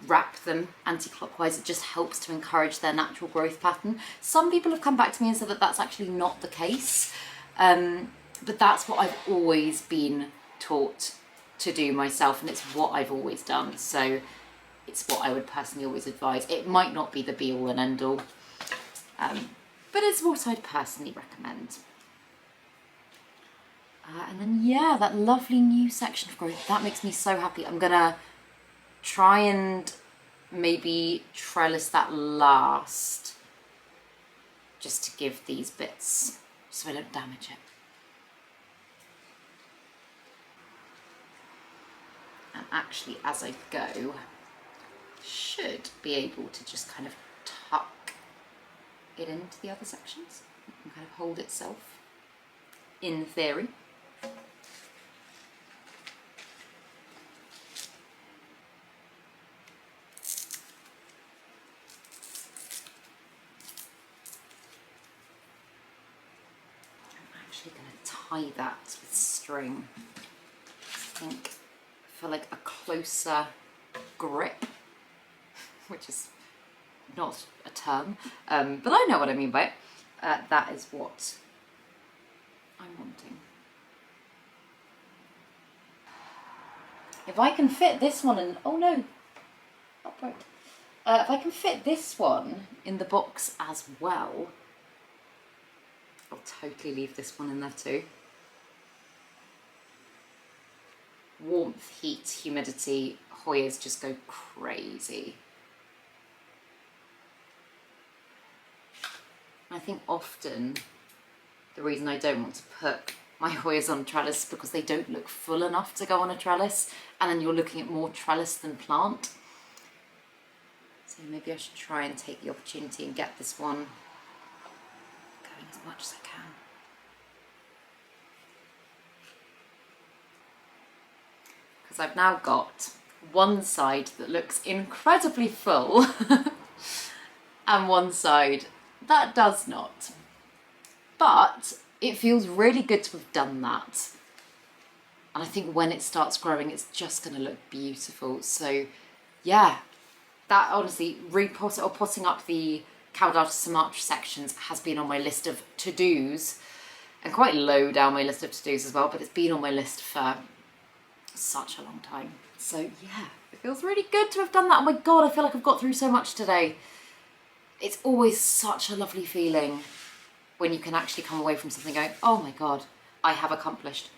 wrap them anti-clockwise, it just helps to encourage their natural growth pattern. Some people have come back to me and said that that's actually not the case, but that's what I've always been taught to do myself, and it's what I've always done. So it's what I would personally always advise. It might not be the be-all and end-all, but it's what I'd personally recommend. And then, yeah, that lovely new section of growth, that makes me so happy. I'm gonna try and maybe trellis that last, just to give these bits, so I don't damage it. And actually, as I go, should be able to just kind of tuck it into the other sections. It can kind of hold itself, in theory. I'm going to tie that with string, I think, for like a closer grip, which is not a term, but I know what I mean by it. That is what I'm wanting. If I can fit this one in, oh no, upright. If I can fit this one in the box as well, I'll totally leave this one in there too. Warmth, heat, humidity, Hoyas just go crazy. I think often the reason I don't want to put my Hoyas on a trellis is because they don't look full enough to go on a trellis, and then you're looking at more trellis than plant. So maybe I should try and take the opportunity and get this one going as much as I can. Because I've now got one side that looks incredibly full and one side that does not. But it feels really good to have done that. And I think when it starts growing, it's just going to look beautiful. So yeah, that honestly, repotting or potting up the Caudata Sumatra sections has been on my list of to-dos, and quite low down my list of to-dos as well, but it's been on my list for such a long time. So yeah, it feels really good to have done that. Oh my God, I feel like I've got through so much today. It's always such a lovely feeling when you can actually come away from something going, oh my God, I have accomplished.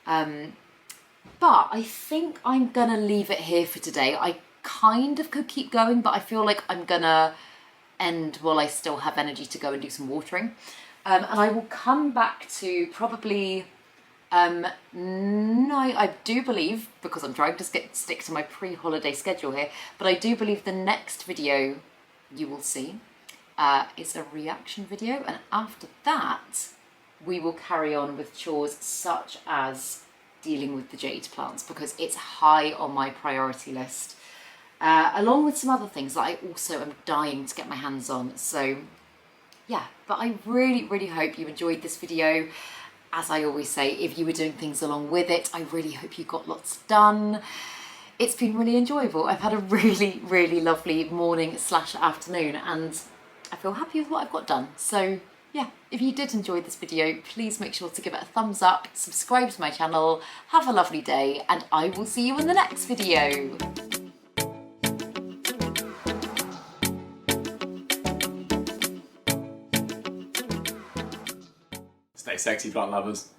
But I think I'm gonna leave it here for today. I kind of could keep going, but I feel like I'm gonna end while I still have energy to go and do some watering. And I will come back to probably, no, I do believe, because I'm trying to stick to my pre-holiday schedule here, but I do believe the next video you will see is a reaction video, and after that we will carry on with chores such as dealing with the jade plants, because it's high on my priority list, along with some other things that I also am dying to get my hands on. So yeah, but I really hope you enjoyed this video. As I always say, if you were doing things along with it, I really hope you got lots done. It's been really enjoyable. I've had a really lovely morning / afternoon, and I feel happy with what I've got done. So yeah, if you did enjoy this video, please make sure to give it a thumbs up, subscribe to my channel, have a lovely day, and I will see you in the next video. Stay sexy, plant lovers.